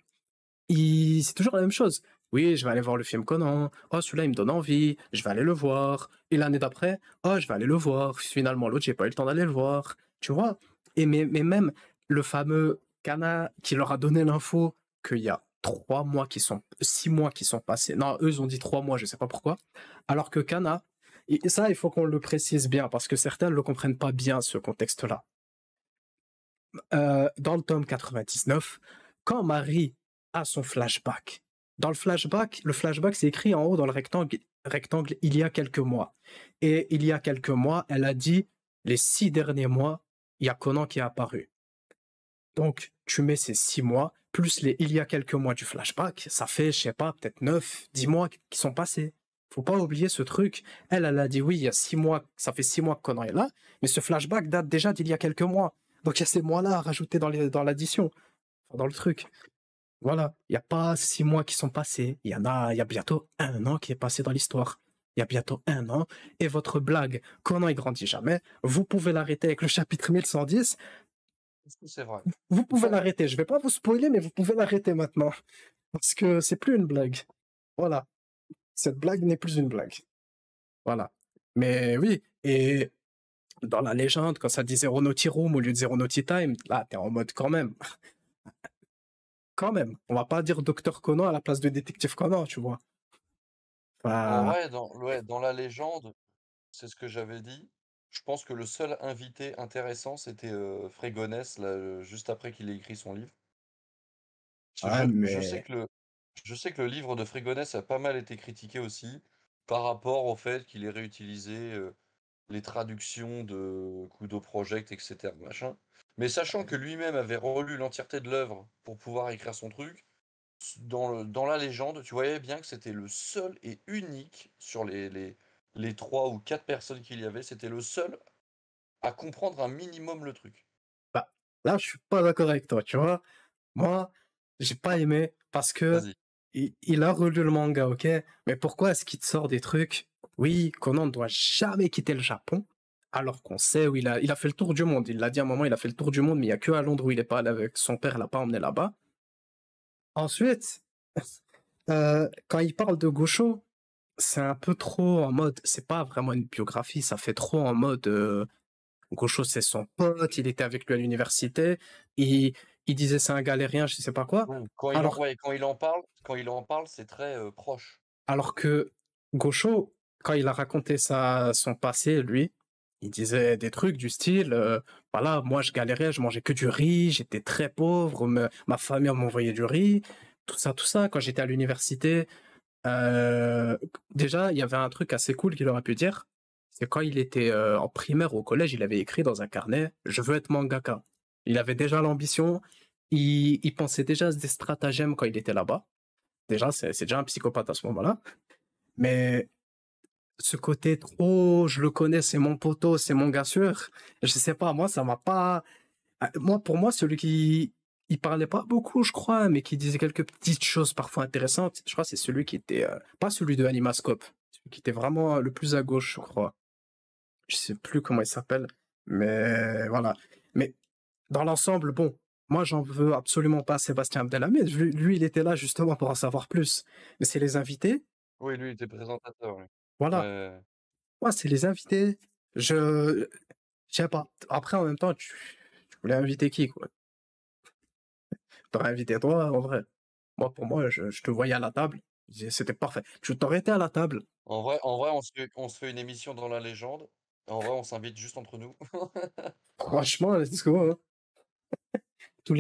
c'est toujours la même chose. Oui, je vais aller voir le film Conan. Oh, celui-là, il me donne envie. Je vais aller le voir. Et l'année d'après, oh, je vais aller le voir. Finalement, l'autre, j'ai pas eu le temps d'aller le voir. Tu vois? Et mais même le fameux Kana qui leur a donné l'info qu'il y a 3 mois 6 mois qui sont passés. Non, eux, ils ont dit 3 mois, je sais pas pourquoi. Alors que Kana, et ça, il faut qu'on le précise bien parce que certains ne le comprennent pas bien, ce contexte-là. Dans le tome 99, quand Marie a son flashback, dans le flashback, c'est écrit en haut dans le rectangle, il y a quelques mois. Et il y a quelques mois, elle a dit, les 6 derniers mois, il y a Conan qui est apparu. Donc, tu mets ces 6 mois, plus il y a quelques mois du flashback, ça fait, je sais pas, peut-être 9, 10 mois qui sont passés. Faut pas oublier ce truc. Elle a dit oui, il y a 6 mois, ça fait 6 mois que Conan est là, mais ce flashback date déjà d'il y a quelques mois. Donc il y a ces mois-là à rajouter dans l'addition, dans le truc. Voilà, il n'y a pas 6 mois qui sont passés. Il y a bientôt 1 an qui est passé dans l'histoire. Il y a bientôt 1 an. Et votre blague, Conan il grandit jamais, vous pouvez l'arrêter avec le chapitre 1110. Est-ce que c'est vrai? Vous pouvez l'arrêter. Je vais pas vous spoiler, mais vous pouvez l'arrêter maintenant. Parce que c'est plus une blague. Voilà. Cette blague n'est plus une blague. Voilà. Mais oui, et dans la légende, quand ça dit Zero Naughty Room au lieu de Zero Naughty Time, là, t'es en mode quand même. Quand même. On va pas dire Docteur Conan à la place de Détective Conan, tu vois. En Enfin, vrai, dans la légende, c'est ce que j'avais dit. Je pense que le seul invité intéressant, c'était Frégonès, là, juste après qu'il ait écrit son livre. Parce que ouais, mais je sais que le livre de Frégonès a pas mal été critiqué aussi par rapport au fait qu'il ait réutilisé les traductions de Kudo Project, etc. Machin. Mais sachant que lui-même avait relu l'entièreté de l'œuvre pour pouvoir écrire son truc, dans la légende, tu voyais bien que c'était le seul et unique sur les 3 ou 4 personnes qu'il y avait, c'était le seul à comprendre un minimum le truc. bah, là, je suis pas d'accord avec toi, tu vois. Moi, j'ai pas aimé parce que Vas-y. il a relu le manga, ok? Mais pourquoi est-ce qu'il te sort des trucs? Oui, Conan ne doit jamais quitter le Japon, alors qu'on sait où il a fait le tour du monde. Il l'a dit à un moment, il a fait le tour du monde, mais il y a que à Londres où il est pas allé avec son père, l'a pas emmené là-bas. Ensuite, quand il parle de Gosho, c'est un peu trop en mode, c'est pas vraiment une biographie, ça fait trop en mode, Gosho c'est son pote, il était avec lui à l'université, il disait c'est un galérien, je sais pas quoi. Oui. Alors, Ouais, quand il en parle, c'est très proche. alors que Gosho, quand il a raconté son passé, lui, il disait des trucs du style, voilà, moi je galérais, je mangeais que du riz, j'étais très pauvre, ma famille m'envoyait du riz, tout ça, tout ça. Quand j'étais à l'université, euh, déjà, il y avait un truc assez cool qu'il aurait pu dire. C'est quand il était en primaire ou au collège, il avait écrit dans un carnet, je veux être mangaka. Il avait déjà l'ambition, il pensait déjà à des stratagèmes quand il était là-bas. Déjà, c'est déjà un psychopathe à ce moment-là. Mais ce côté trop, je le connais, c'est mon poteau, c'est mon gars sûr, je sais pas, moi, ça m'a pas. Moi, pour moi, celui qui. il parlait pas beaucoup, je crois, mais qui disait quelques petites choses parfois intéressantes. Je crois que c'est celui qui était, pas celui de Animascope, celui qui était vraiment le plus à gauche, je crois. Je sais plus comment il s'appelle, mais voilà. Mais dans l'ensemble, bon, moi j'en veux absolument pas à Sébastien Abdelhamid. Lui, il était là justement pour en savoir plus. Mais c'est les invités, Oui, lui, il était présentateur, lui. voilà. Ouais. Ouais, c'est les invités. Je sais pas. Après, en même temps, tu voulais inviter qui, quoi? T'aurais invité toi, en vrai. Moi, pour moi, je te voyais à la table. C'était parfait. Tu t'aurais été à la table. En vrai, on se fait une émission dans la légende. En vrai, on s'invite juste entre nous. Franchement, let's go, hein. Tous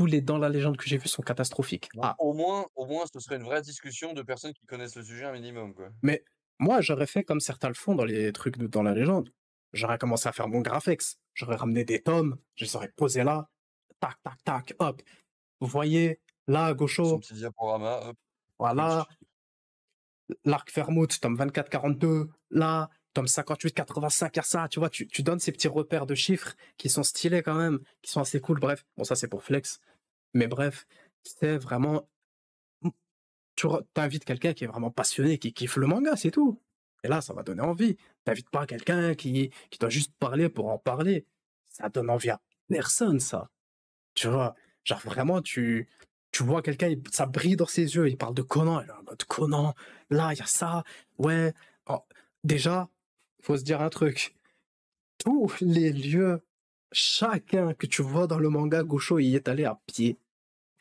les dans la légende que j'ai vus sont catastrophiques. Bon, Ah, au moins, ce serait une vraie discussion de personnes qui connaissent le sujet un minimum, quoi. mais moi, j'aurais fait comme certains le font dans les trucs dans la légende. J'aurais commencé à faire mon graphex. J'aurais ramené des tomes. Je les aurais posés là. Tac, tac, tac, hop. Vous voyez, là, Son gaucho, petit diaporama, hop, voilà. switch. L'arc Vermouth, tome 24-42. Là, tome 58-85, il y a ça. Tu vois, tu donnes ces petits repères de chiffres qui sont stylés quand même, qui sont assez cool. Bref, bon, ça, c'est pour flex. Mais bref, c'est vraiment. Tu invites quelqu'un qui est vraiment passionné, qui kiffe le manga, c'est tout. Et là, ça va donner envie. T'invites pas quelqu'un qui doit juste parler pour en parler. Ça donne envie à personne, ça. Tu vois, genre vraiment, tu vois quelqu'un, ça brille dans ses yeux, il parle de Conan, il est en mode Conan, là, il y a ça, ouais. Oh, déjà, faut se dire un truc. Tous les lieux, chacun que tu vois dans le manga, Gosho, il y est allé à pied.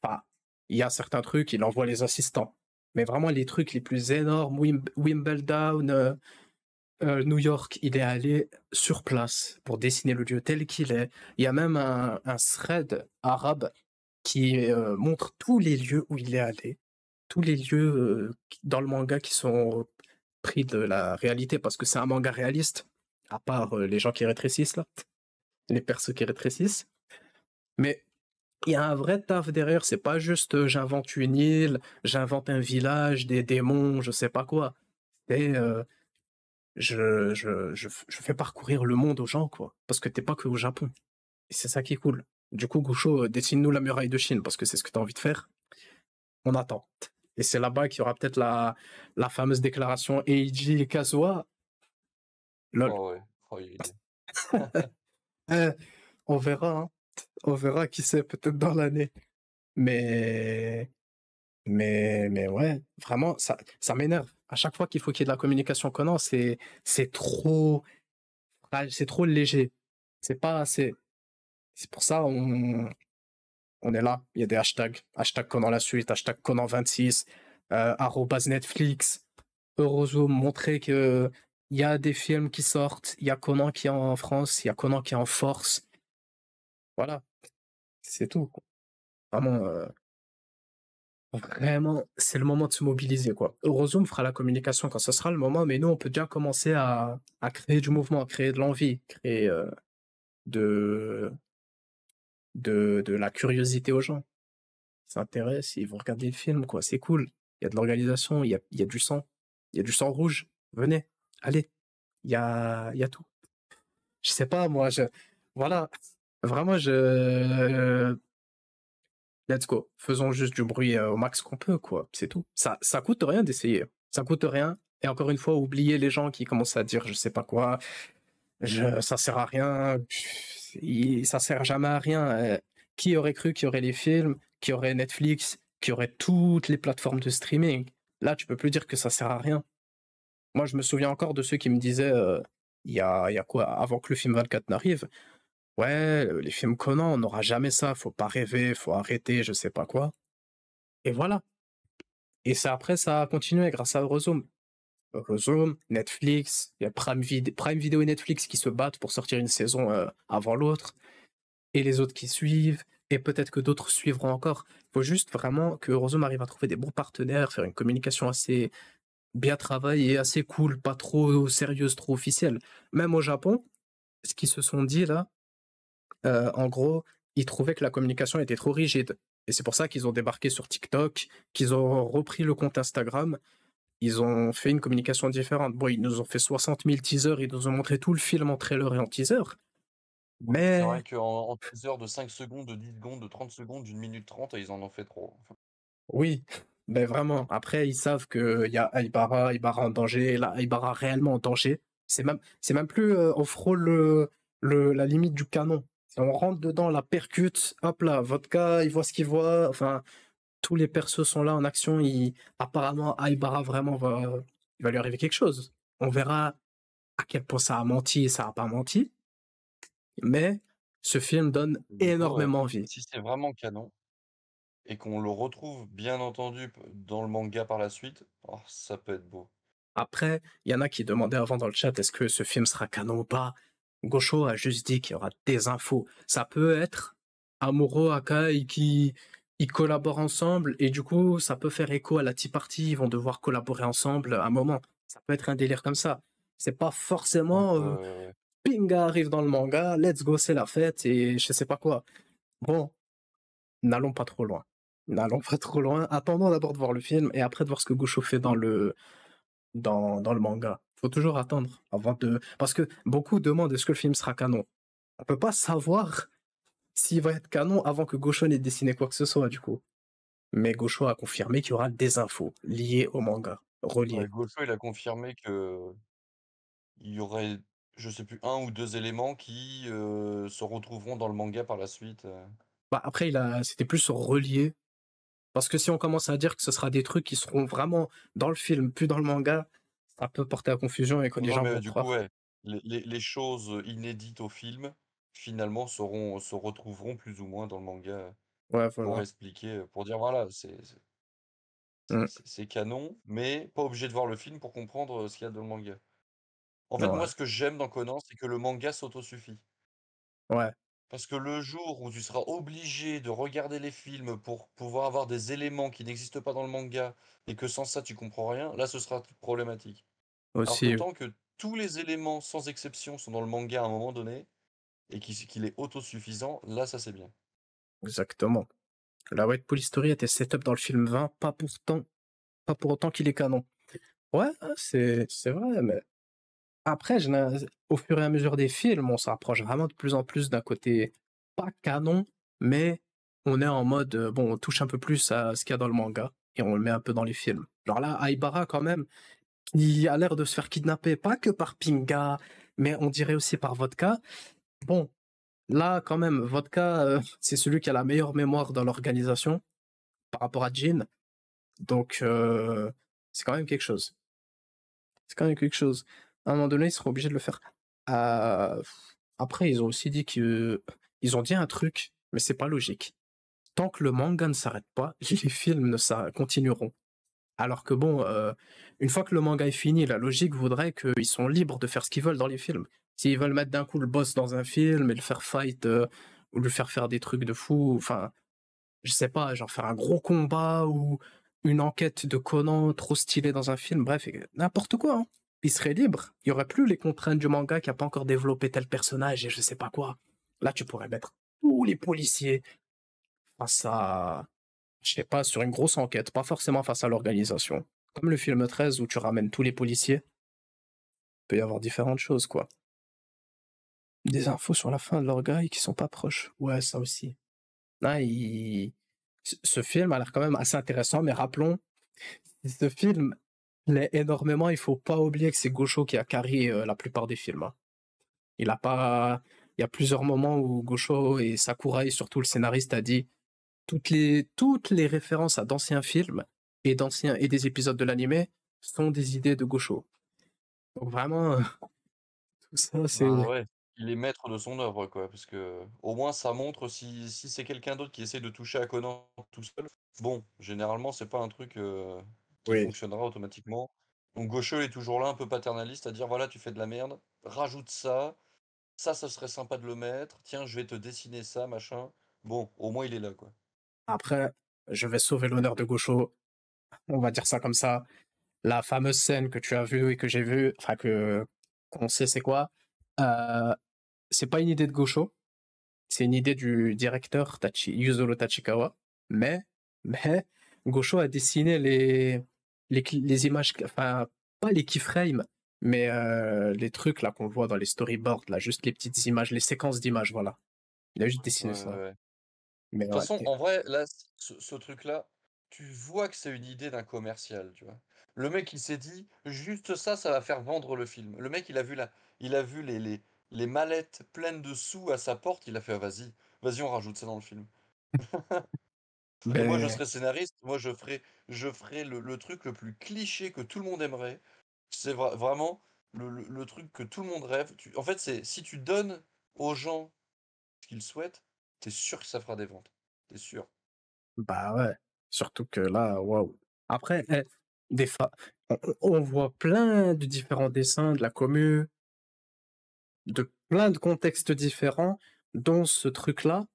Enfin, il y a certains trucs, il envoie les assistants. Mais vraiment, les trucs les plus énormes, Wimbledon, New York, il est allé sur place pour dessiner le lieu tel qu'il est. Il y a même un thread arabe qui montre tous les lieux où il est allé, tous les lieux dans le manga qui sont pris de la réalité, parce que c'est un manga réaliste, à part les gens qui rétrécissent là, les persos qui rétrécissent. Mais il y a un vrai taf derrière, c'est pas juste j'invente une île, j'invente un village, des démons, je sais pas quoi. C'est je fais parcourir le monde aux gens, quoi, parce que t'es pas que au Japon. Et c'est ça qui est cool. Du coup, Goucho, dessine-nous la muraille de Chine, parce que c'est ce que tu as envie de faire. On attend. Et c'est là-bas qu'il y aura peut-être la fameuse déclaration Eiji Kazuha. Lol. Oh ouais, oh, il est... Euh, on verra, hein. On verra qui c'est peut-être dans l'année. Mais, mais ouais, vraiment, ça m'énerve. À chaque fois qu'il faut qu'il y ait de la communication Conan, c'est trop, c'est trop léger. C'est pas assez. C'est pour ça, on est là. Il y a des hashtags. Hashtag Conan la suite, hashtag Conan 26, arrobase Netflix, Eurozone, montrer que il y a des films qui sortent, il y a Conan qui est en France, il y a Conan qui est en force. Voilà, c'est tout. Vraiment, vraiment, c'est le moment de se mobiliser, quoi. Eurozone fera la communication quand ce sera le moment, mais nous, on peut déjà commencer à créer du mouvement, à créer de l'envie, créer de, de la curiosité aux gens. Ils s'intéressent, ils vont regarder le film, quoi. C'est cool. Il y a de l'organisation, il y a du sang. Il y a du sang rouge. Venez, allez. Il y a tout. Je sais pas, moi, voilà. Vraiment, let's go. Faisons juste du bruit au max qu'on peut, quoi. C'est tout. Ça coûte rien d'essayer. Ça coûte rien. Et encore une fois, oubliez les gens qui commencent à dire je sais pas quoi. Ça sert à rien. Ça sert jamais à rien. Qui aurait cru qu'il y aurait les films, qu'il y aurait Netflix, qu'il y aurait toutes les plateformes de streaming? Là, tu peux plus dire que ça sert à rien. Moi, je me souviens encore de ceux qui me disaient, il y a quoi, avant que le film 24 n'arrive, ouais, les films Conan, on n'aura jamais ça, faut pas rêver, faut arrêter, je sais pas quoi. Et voilà. Et ça, après, ça a continué grâce à Eurozone. Eurozone, Netflix, il y a Prime Video et Netflix qui se battent pour sortir une saison avant l'autre, et les autres qui suivent, et peut-être que d'autres suivront encore. Il faut juste vraiment que Eurozone arrive à trouver des bons partenaires, faire une communication assez bien travaillée, assez cool, pas trop sérieuse, trop officielle. Même au Japon, ce qu'ils se sont dit là, en gros, ils trouvaient que la communication était trop rigide. Et c'est pour ça qu'ils ont débarqué sur TikTok, qu'ils ont repris le compte Instagram, ils ont fait une communication différente. Bon, ils nous ont fait 60 000 teasers, ils nous ont montré tout le film en trailer et en teaser. C'est Mais vrai qu'en teaser de 5 secondes, de 10 secondes, de 30 secondes, d'1 minute 30, ils en ont fait trop. Enfin, oui, mais vraiment. Après, ils savent qu'il y a Aibara en danger. Là, Aibara réellement en danger. C'est même plus on frôle la limite du canon. Si on rentre dedans, la percute, hop là, vodka, il voit ce qu'il voit. Enfin, tous les persos sont là en action. Apparemment, Aibara vraiment il va lui arriver quelque chose. On verra à quel point ça a menti et ça a pas menti. Mais ce film donne du coup, énormément envie. si c'est vraiment canon et qu'on le retrouve bien entendu dans le manga par la suite, oh, ça peut être beau. Après, il y en a qui demandaient avant dans le chat est-ce que ce film sera canon ou pas. Gosho a juste dit qu'il y aura des infos. Ça peut être Amuro, Akai qui ils collaborent ensemble et du coup, ça peut faire écho à la Tea Party. Ils vont devoir collaborer ensemble à un moment. Ça peut être un délire comme ça. C'est pas Un forcément peu, ouais. Pinga arrive dans le manga, let's go, c'est la fête et je sais pas quoi. Bon, n'allons pas trop loin. N'allons pas trop loin. Attendons d'abord de voir le film et après de voir ce que Gosho fait dans le manga. Faut toujours attendre avant de. Parce que beaucoup demandent est-ce que le film sera canon. On peut pas savoir s'il va être canon avant que Gosho n'ait dessiné quoi que ce soit, du coup. Mais Gosho a confirmé qu'il y aura des infos liées au manga, Ouais, reliées. Gosho, il a confirmé que il y aurait, je sais plus, un ou 2 éléments qui, se retrouveront dans le manga par la suite. Bah, après, c'était plus relié. Parce que si on commence à dire que ce sera des trucs qui seront vraiment dans le film, plus dans le manga, ça peut porter à confusion et que les Non, gens mais vont du coup, croire. ouais, les choses, inédites au film, finalement se retrouveront plus ou moins dans le manga, Ouais, pour voilà. expliquer, pour dire voilà, Mm. c'est canon, mais pas obligé de voir le film pour comprendre, ce qu'il y a dans le manga. En fait, moi, Ouais, ce que j'aime dans Conan, c'est que le manga s'autosuffit. ouais, Parce que le jour où tu seras obligé de regarder les films pour pouvoir avoir des éléments qui n'existent pas dans le manga et que sans ça tu comprends rien, là ce sera problématique. Alors que aussi, tant que tous les éléments sans exception sont dans le manga à un moment donné et qu'il est autosuffisant, là ça c'est bien. exactement. La White Police Story était set-up dans le film 20, pas pour autant qu'il est canon. Ouais, c'est vrai, mais après, au fur et à mesure des films, on s'approche vraiment de plus en plus d'un côté pas canon, mais on est en mode, bon, on touche un peu plus à ce qu'il y a dans le manga et on le met un peu dans les films. Genre là, Aibara, quand même, qui a l'air de se faire kidnapper, pas que par Pinga, mais on dirait aussi par Vodka. Bon, là, quand même, Vodka, c'est celui qui a la meilleure mémoire dans l'organisation par rapport à Jin. Donc, c'est quand même quelque chose. C'est quand même quelque chose. À un moment donné, ils seront obligés de le faire. Euh, Après, ils ont aussi dit que ils ont dit un truc, mais c'est pas logique. Tant que le manga ne s'arrête pas, les films ne continueront. Alors que bon, une fois que le manga est fini, la logique voudrait qu'ils sont libres de faire ce qu'ils veulent dans les films. S'ils veulent mettre d'un coup le boss dans un film et le faire fight ou le faire des trucs de fou, enfin, je sais pas, genre faire un gros combat ou une enquête de Conan trop stylée dans un film, bref, n'importe quoi, hein. Il serait libre. Il y aurait plus les contraintes du manga qui a pas encore développé tel personnage et je sais pas quoi. Là, tu pourrais mettre tous les policiers face à, je sais pas, sur une grosse enquête, pas forcément face à l'organisation. Comme le film 13 où tu ramènes tous les policiers, il peut y avoir différentes choses, quoi. Des infos sur la fin de leur gars qui sont pas proches. Ouais, ça aussi. Ah, ce film a l'air quand même assez intéressant, mais rappelons, ce film l'est énormément. Il faut pas oublier que c'est Gosho qui a carré la plupart des films, hein. Il a pas. Il y a plusieurs moments où Gosho et Sakurai, surtout le scénariste, a dit toutes les références à d'anciens films et des épisodes de l'anime sont des idées de Gosho. Donc vraiment, tout ça, Bah c'est. ouais, il est maître de son œuvre quoi, parce que au moins ça montre si c'est quelqu'un d'autre qui essaie de toucher à Conan tout seul, bon, généralement c'est pas un truc, qui Oui. fonctionnera automatiquement. Donc Gaucheux est toujours là, un peu paternaliste, à dire: «Voilà, tu fais de la merde, rajoute ça, ça serait sympa de le mettre, tiens, je vais te dessiner ça, machin». Bon, au moins il est là, quoi. Après, je vais sauver l'honneur de Gosho. On va dire ça comme ça. La fameuse scène que tu as vue et que j'ai vue, enfin qu'on sait c'est quoi, euh, c'est pas une idée de Gosho, c'est une idée du directeur Yuzuru Tachikawa, mais, mais Gosho a dessiné les images, enfin pas les keyframes, mais les trucs là qu'on voit dans les storyboards, là, juste les petites images, les séquences d'images, voilà. Il a juste Ouais, dessiné ouais, ça. ouais. De Mais toute ouais, façon, en vrai, là, ce truc-là, tu vois que c'est une idée d'un commercial, tu vois. Le mec, il s'est dit, juste ça va faire vendre le film. Le mec, il a vu les mallettes pleines de sous à sa porte, il a fait, ah, vas-y, on rajoute ça dans le film. Et moi, je ben, serais scénariste, moi, je ferais le truc le plus cliché que tout le monde aimerait. C'est vraiment le truc que tout le monde rêve. En fait, c'est si tu donnes aux gens ce qu'ils souhaitent, t'es sûr que ça fera des ventes. T'es sûr. bah ouais. Surtout que là, waouh. Après, des fois, on voit plein de différents dessins de la commu, de plein de contextes différents, dont ce truc-là.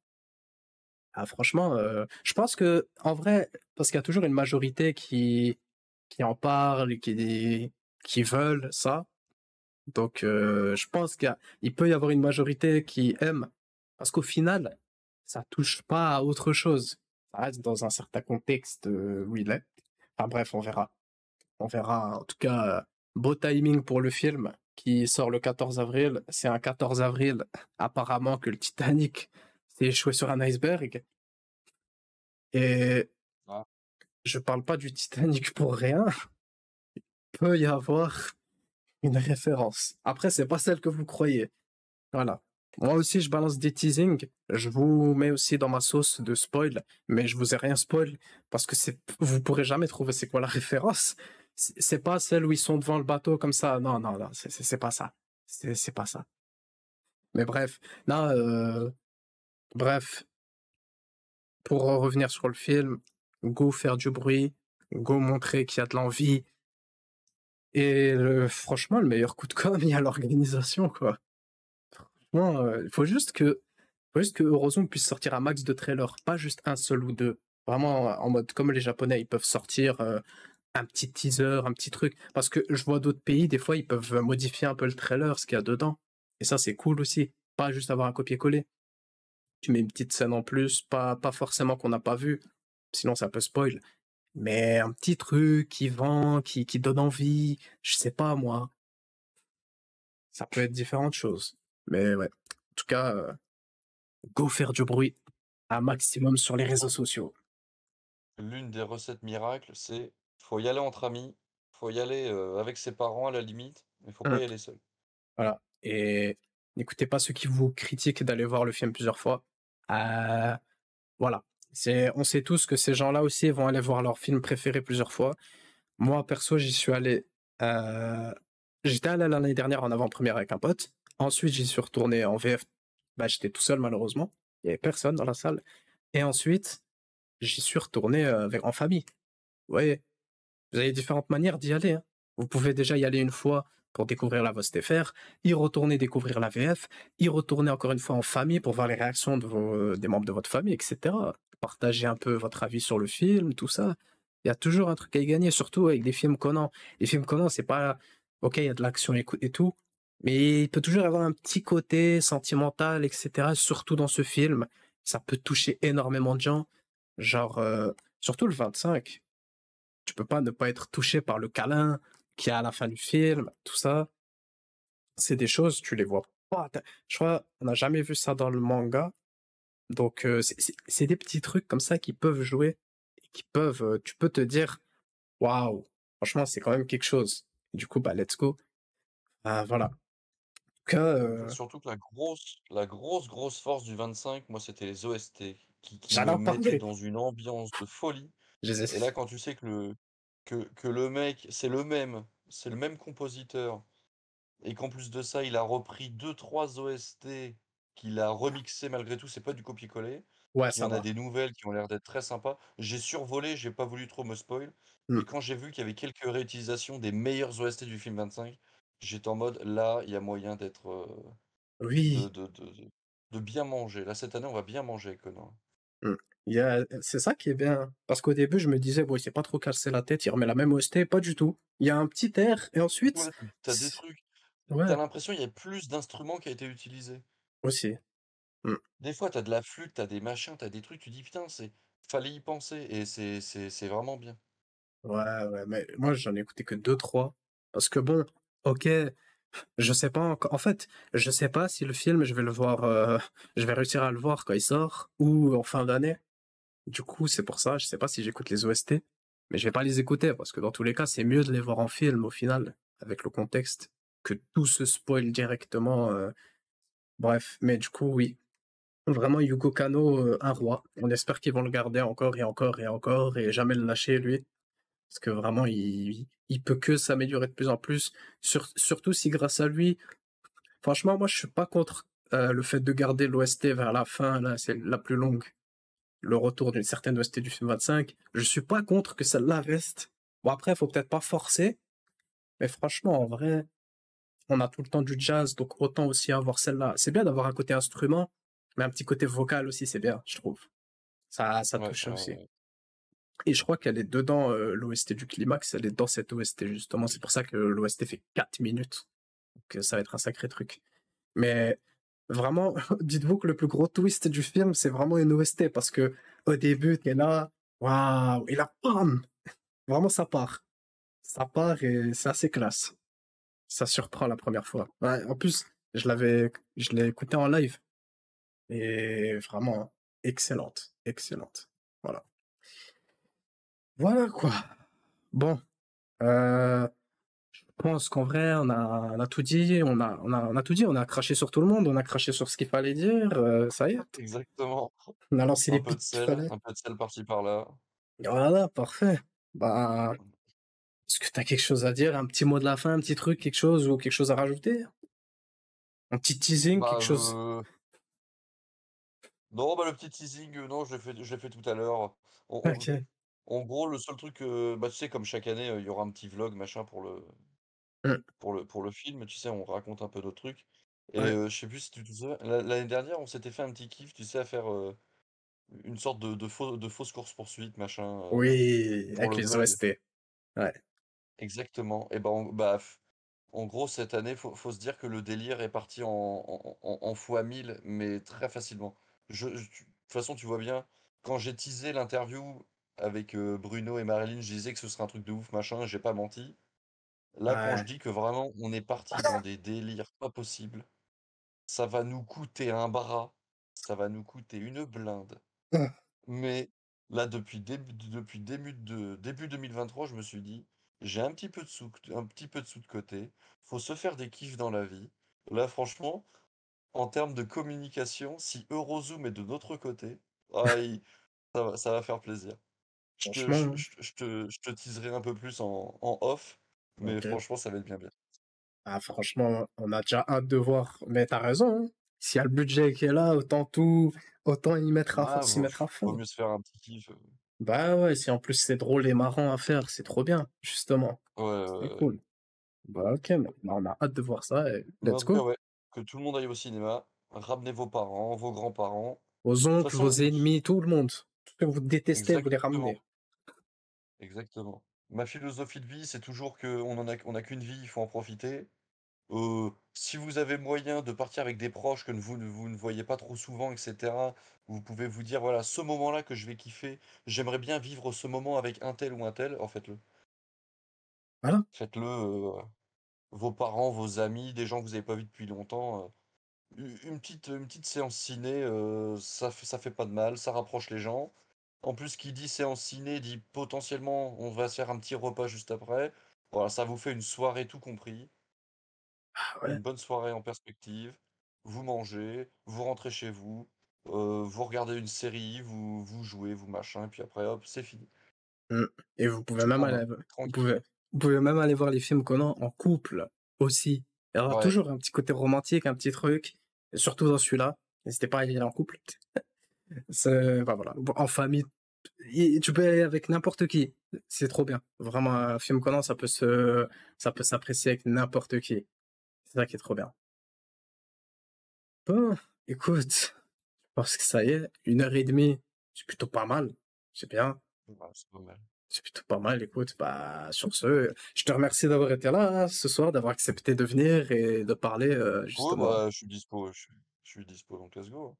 Ah, franchement, je pense que en vrai, parce qu'il y a toujours une majorité qui en parle et qui veulent ça. Donc, je pense il peut y avoir une majorité qui aime, parce qu'au final, ça touche pas à autre chose. Ça reste dans un certain contexte où il est. Enfin bref, on verra. On verra. En tout cas, beau timing pour le film qui sort le 14 avril. C'est un 14 avril, apparemment, que le Titanic s'est échoué sur un iceberg. Et Ah. je parle pas du Titanic pour rien. Peut y avoir une référence. Après, c'est pas celle que vous croyez. Voilà. Moi aussi, je balance des teasings. Je vous mets aussi dans ma sauce de spoil, mais je vous ai rien spoil parce que vous pourrez jamais trouver c'est quoi la référence. C'est pas celle où ils sont devant le bateau comme ça. Non, non, non, c'est pas ça. C'est pas ça. Mais bref, là, bref, pour revenir sur le film, go faire du bruit, go montrer qu'il y a de l'envie. Et franchement, le meilleur coup de com', il y a l'organisation, quoi. Non, faut juste que Eurozone puisse sortir un max de trailers, pas juste un seul ou deux. Vraiment en mode comme les Japonais, ils peuvent sortir un petit teaser, un petit truc. Parce que je vois d'autres pays, des fois, ils peuvent modifier un peu le trailer, ce qu'il y a dedans. Et ça, c'est cool aussi. Pas juste avoir un copier-coller. Tu mets une petite scène en plus, pas forcément qu'on n'a pas vu. Sinon, ça peut spoil. Mais un petit truc qui vend, qui donne envie, je sais pas moi. Ça peut être différentes choses. Mais ouais. En tout cas, go faire du bruit un maximum sur les réseaux Franchement, sociaux. l'une des recettes miracles, c'est faut y aller entre amis, faut y aller avec ses parents à la limite, mais faut pas Mmh, y aller seul. voilà. Et n'écoutez pas ceux qui vous critiquent d'aller voir le film plusieurs fois. Euh, voilà. On sait tous que ces gens-là aussi vont aller voir leur film préféré plusieurs fois. Moi, perso, j'y suis allé. euh, J'étais allé l'année dernière en avant-première avec un pote. Ensuite, j'y suis retourné en VF. Bah, j'étais tout seul, malheureusement. Il n'y avait personne dans la salle. Et ensuite, j'y suis retourné en famille. Vous voyez, vous avez différentes manières d'y aller, hein. Vous pouvez déjà y aller une fois pour découvrir la Voss TFR, y retourner découvrir la VF, y retourner encore une fois en famille pour voir les réactions des membres de votre famille, etc. Partager un peu votre avis sur le film, tout ça. Il y a toujours un truc à y gagner, surtout avec des films Conan. Les films Conan, c'est pas. Ok, il y a de l'action et tout, mais il peut toujours y avoir un petit côté sentimental, etc. Surtout dans ce film. Ça peut toucher énormément de gens. Genre, surtout le 25 tu peux pas ne pas être touché par le câlin qu'il y a à la fin du film, tout ça. C'est des choses, tu les vois pas. Je crois, on n'a jamais vu ça dans le manga. Donc, c'est des petits trucs comme ça qui peuvent jouer et tu peux te dire, waouh, franchement, c'est quand même quelque chose. Du coup, bah, let's go. Voilà. En tout cas, Et surtout que grosse force du 25, moi, c'était les OST qui j'allais me en mettaient parler. dans une ambiance de folie. Je les ai- Et là, quand tu sais que le mec, c'est le même compositeur, et qu'en plus de ça, il a repris deux trois OST qu'il a remixé malgré tout, c'est pas du copier-coller. Ouais, Qu'il y ça en a va. des nouvelles qui ont l'air d'être très sympas. J'ai survolé, j'ai pas voulu trop me spoil. Hmm. Et quand j'ai vu qu'il y avait quelques réutilisations des meilleurs OST du film 25, j'étais en mode là, il y a moyen d'être Oui. de bien manger. Là, cette année, on va bien manger avec Conan. Hmm. C'est ça qui est bien. Parce qu'au début, je me disais, bon, il s'est pas trop cassé la tête, il remet la même OST. Pas du tout. Il y a un petit air, et ensuite, Ouais, t'as des trucs. ouais, T'as l'impression qu'il y a plus d'instruments qui a été utilisé. aussi. Hmm. Des fois, t'as de la flûte, t'as des machins, t'as des trucs, tu dis putain, fallait y penser. Et c'est vraiment bien. Ouais, ouais, mais moi, j'en ai écouté que deux, trois. Parce que bon, OK, je sais pas en fait, je sais pas si le film, je vais le voir, je vais réussir à le voir quand il sort ou en fin d'année. Du coup, c'est pour ça, je sais pas si j'écoute les OST, mais je vais pas les écouter parce que dans tous les cas, c'est mieux de les voir en film au final, avec le contexte, que tout se spoil directement, bref. Mais du coup, oui, vraiment Yugo Kanno, un roi. On espère qu'ils vont le garder encore et encore et encore et jamais le lâcher lui, parce que vraiment il peut que s'améliorer de plus en plus, surtout si grâce à lui franchement, moi je suis pas contre, le fait de garder l'OST vers la fin là, c'est la plus longue. Le retour d'une certaine OST du film 25. Je suis pas contre que celle-là reste. Bon après, faut peut-être pas forcer, mais franchement, en vrai, on a tout le temps du jazz, donc autant aussi avoir celle-là. C'est bien d'avoir un côté instrument, mais un petit côté vocal aussi, c'est bien, je trouve. Ça Ouais, touche ouais, aussi. ouais. Et je crois qu'elle est dedans, l'OST du climax, elle est dans cette OST justement. C'est pour ça que l'OST fait 4 minutes. Donc ça va être un sacré truc. Mais vraiment, dites-vous que le plus gros twist du film, c'est vraiment une OST parce que au début, t'es là, waouh, et là, bam, vraiment ça part. Ça part et c'est assez classe. Ça surprend la première fois. Ouais, en plus, je l'ai écouté en live et vraiment excellente, excellente. Voilà. Voilà quoi. Bon, euh, je pense qu'en vrai, on a tout dit, on a tout dit, on a craché sur tout le monde, on a craché sur ce qu'il fallait dire, ça y est, Exactement. on a lancé les Un peu pics de qu'il sel, fallait. un peu de sel par-ci par-là. Voilà, parfait. Bah, est-ce que tu as quelque chose à dire? Un petit mot de la fin, un petit truc, quelque chose ou quelque chose à rajouter? Un petit teasing, quelque Bah, chose? non, bah, le petit teasing, non, je l'ai fait tout à l'heure. On OK. en gros, le seul truc, bah, tu sais, comme chaque année, il y aura un petit vlog, machin, Mmh. pour le film, tu sais, on raconte un peu nos trucs et Ouais. je sais plus si tu te souviens, l'année dernière, on s'était fait un petit kiff, tu sais, à faire, une sorte de fausse course-poursuite, machin, Oui, pour avec le les vlog. OST. Ouais. Exactement et ben, en gros, cette année, faut se dire que le délire est parti en fois 1000, mais très facilement. De toute façon, tu vois bien, quand j'ai teasé l'interview avec Bruno et Marilyn, je disais que ce serait un truc de ouf, machin, j'ai pas menti. Là, quand je Ouais. dis que vraiment on est parti dans des délires pas possibles, ça va nous coûter un bras, ça va nous coûter une blinde. Ah, Mais là, début 2023, je me suis dit, j'ai un petit peu de sous de côté, faut se faire des kiffs dans la vie. Là, franchement, en termes de communication, si Eurozoom est de notre côté, ah, ça va faire plaisir. franchement, Je te teaserai un peu plus en off, mais OK. franchement, ça va être bien bien. Ah franchement, on a déjà hâte de voir. Mais t'as raison, hein. S'il y a le budget qui est là, autant y mettre à fond, Ah, s'y mettre à vaut fond. mieux se faire un petit kiff. Bah ouais, si en plus c'est drôle et marrant à faire, c'est trop bien, justement. Ouais, C'est ouais, ouais. cool. Bah OK, bah, on a hâte de voir ça et Mais en let's tout cas, go. ouais, que tout le monde aille au cinéma, ramenez vos parents, vos grands-parents. De Vos toute oncles, façon, vos ennemis, tout le monde. Tout ce que vous détestez, vous les exactement, ramenez. exactement. Ma philosophie de vie, c'est toujours on a qu'une vie, il faut en profiter. Si vous avez moyen de partir avec des proches que vous ne voyez pas trop souvent, etc., vous pouvez vous dire, voilà, ce moment-là que je vais kiffer, j'aimerais bien vivre ce moment avec un tel ou un tel, en faites-le. Voilà. Faites-le, vos parents, vos amis, des gens que vous n'avez pas vus depuis longtemps. Une petite séance ciné, ça fait pas de mal, ça rapproche les gens. En plus, qui dit séance ciné dit potentiellement on va se faire un petit repas juste après. Voilà, ça vous fait une soirée tout compris, Ah ouais. une bonne soirée en perspective. Vous mangez, vous rentrez chez vous, vous regardez une série, vous jouez, vous machin, et puis après hop, c'est fini. Mmh. Et Tu prends pouvez tranquille. vous pouvez même aller voir les films qu'on a en couple aussi. Il y aura Ouais, toujours un petit côté romantique, un petit truc, et surtout dans celui-là. N'hésitez pas à y aller en couple. C'est bah, voilà, en famille, tu peux y aller avec n'importe qui. C'est trop bien. Vraiment, un film qu'on a, ça peut s'apprécier avec n'importe qui. C'est ça qui est trop bien. Bon, écoute, je pense que ça y est, 1 heure et demie, c'est plutôt pas mal. C'est bien. ouais, c'est pas mal. C'est plutôt pas mal, écoute. Bah, sur ce, je te remercie d'avoir été là hein, ce soir, d'avoir accepté de venir et de parler Ouais, justement. bah, je suis dispo, je suis dispo, donc let's go, hein.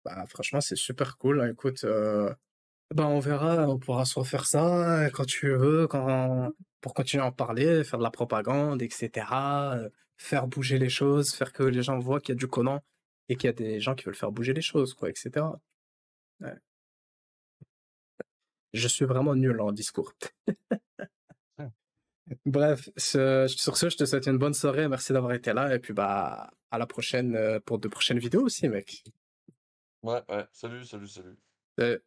Bah, franchement, c'est super cool, hein. Écoute, bah, on verra, on pourra se refaire ça quand tu veux, quand pour continuer à en parler, faire de la propagande, et cetera, faire bouger les choses, faire que les gens voient qu'il y a du Conan et qu'il y a des gens qui veulent faire bouger les choses, quoi, et cetera. Ouais. Je suis vraiment nul en discours. Mmh. Bref, sur ce, je te souhaite une bonne soirée. Merci d'avoir été là. Et puis, bah, à la prochaine pour de prochaines vidéos aussi, mec. Ouais, ouais. Salut, salut, salut. Euh,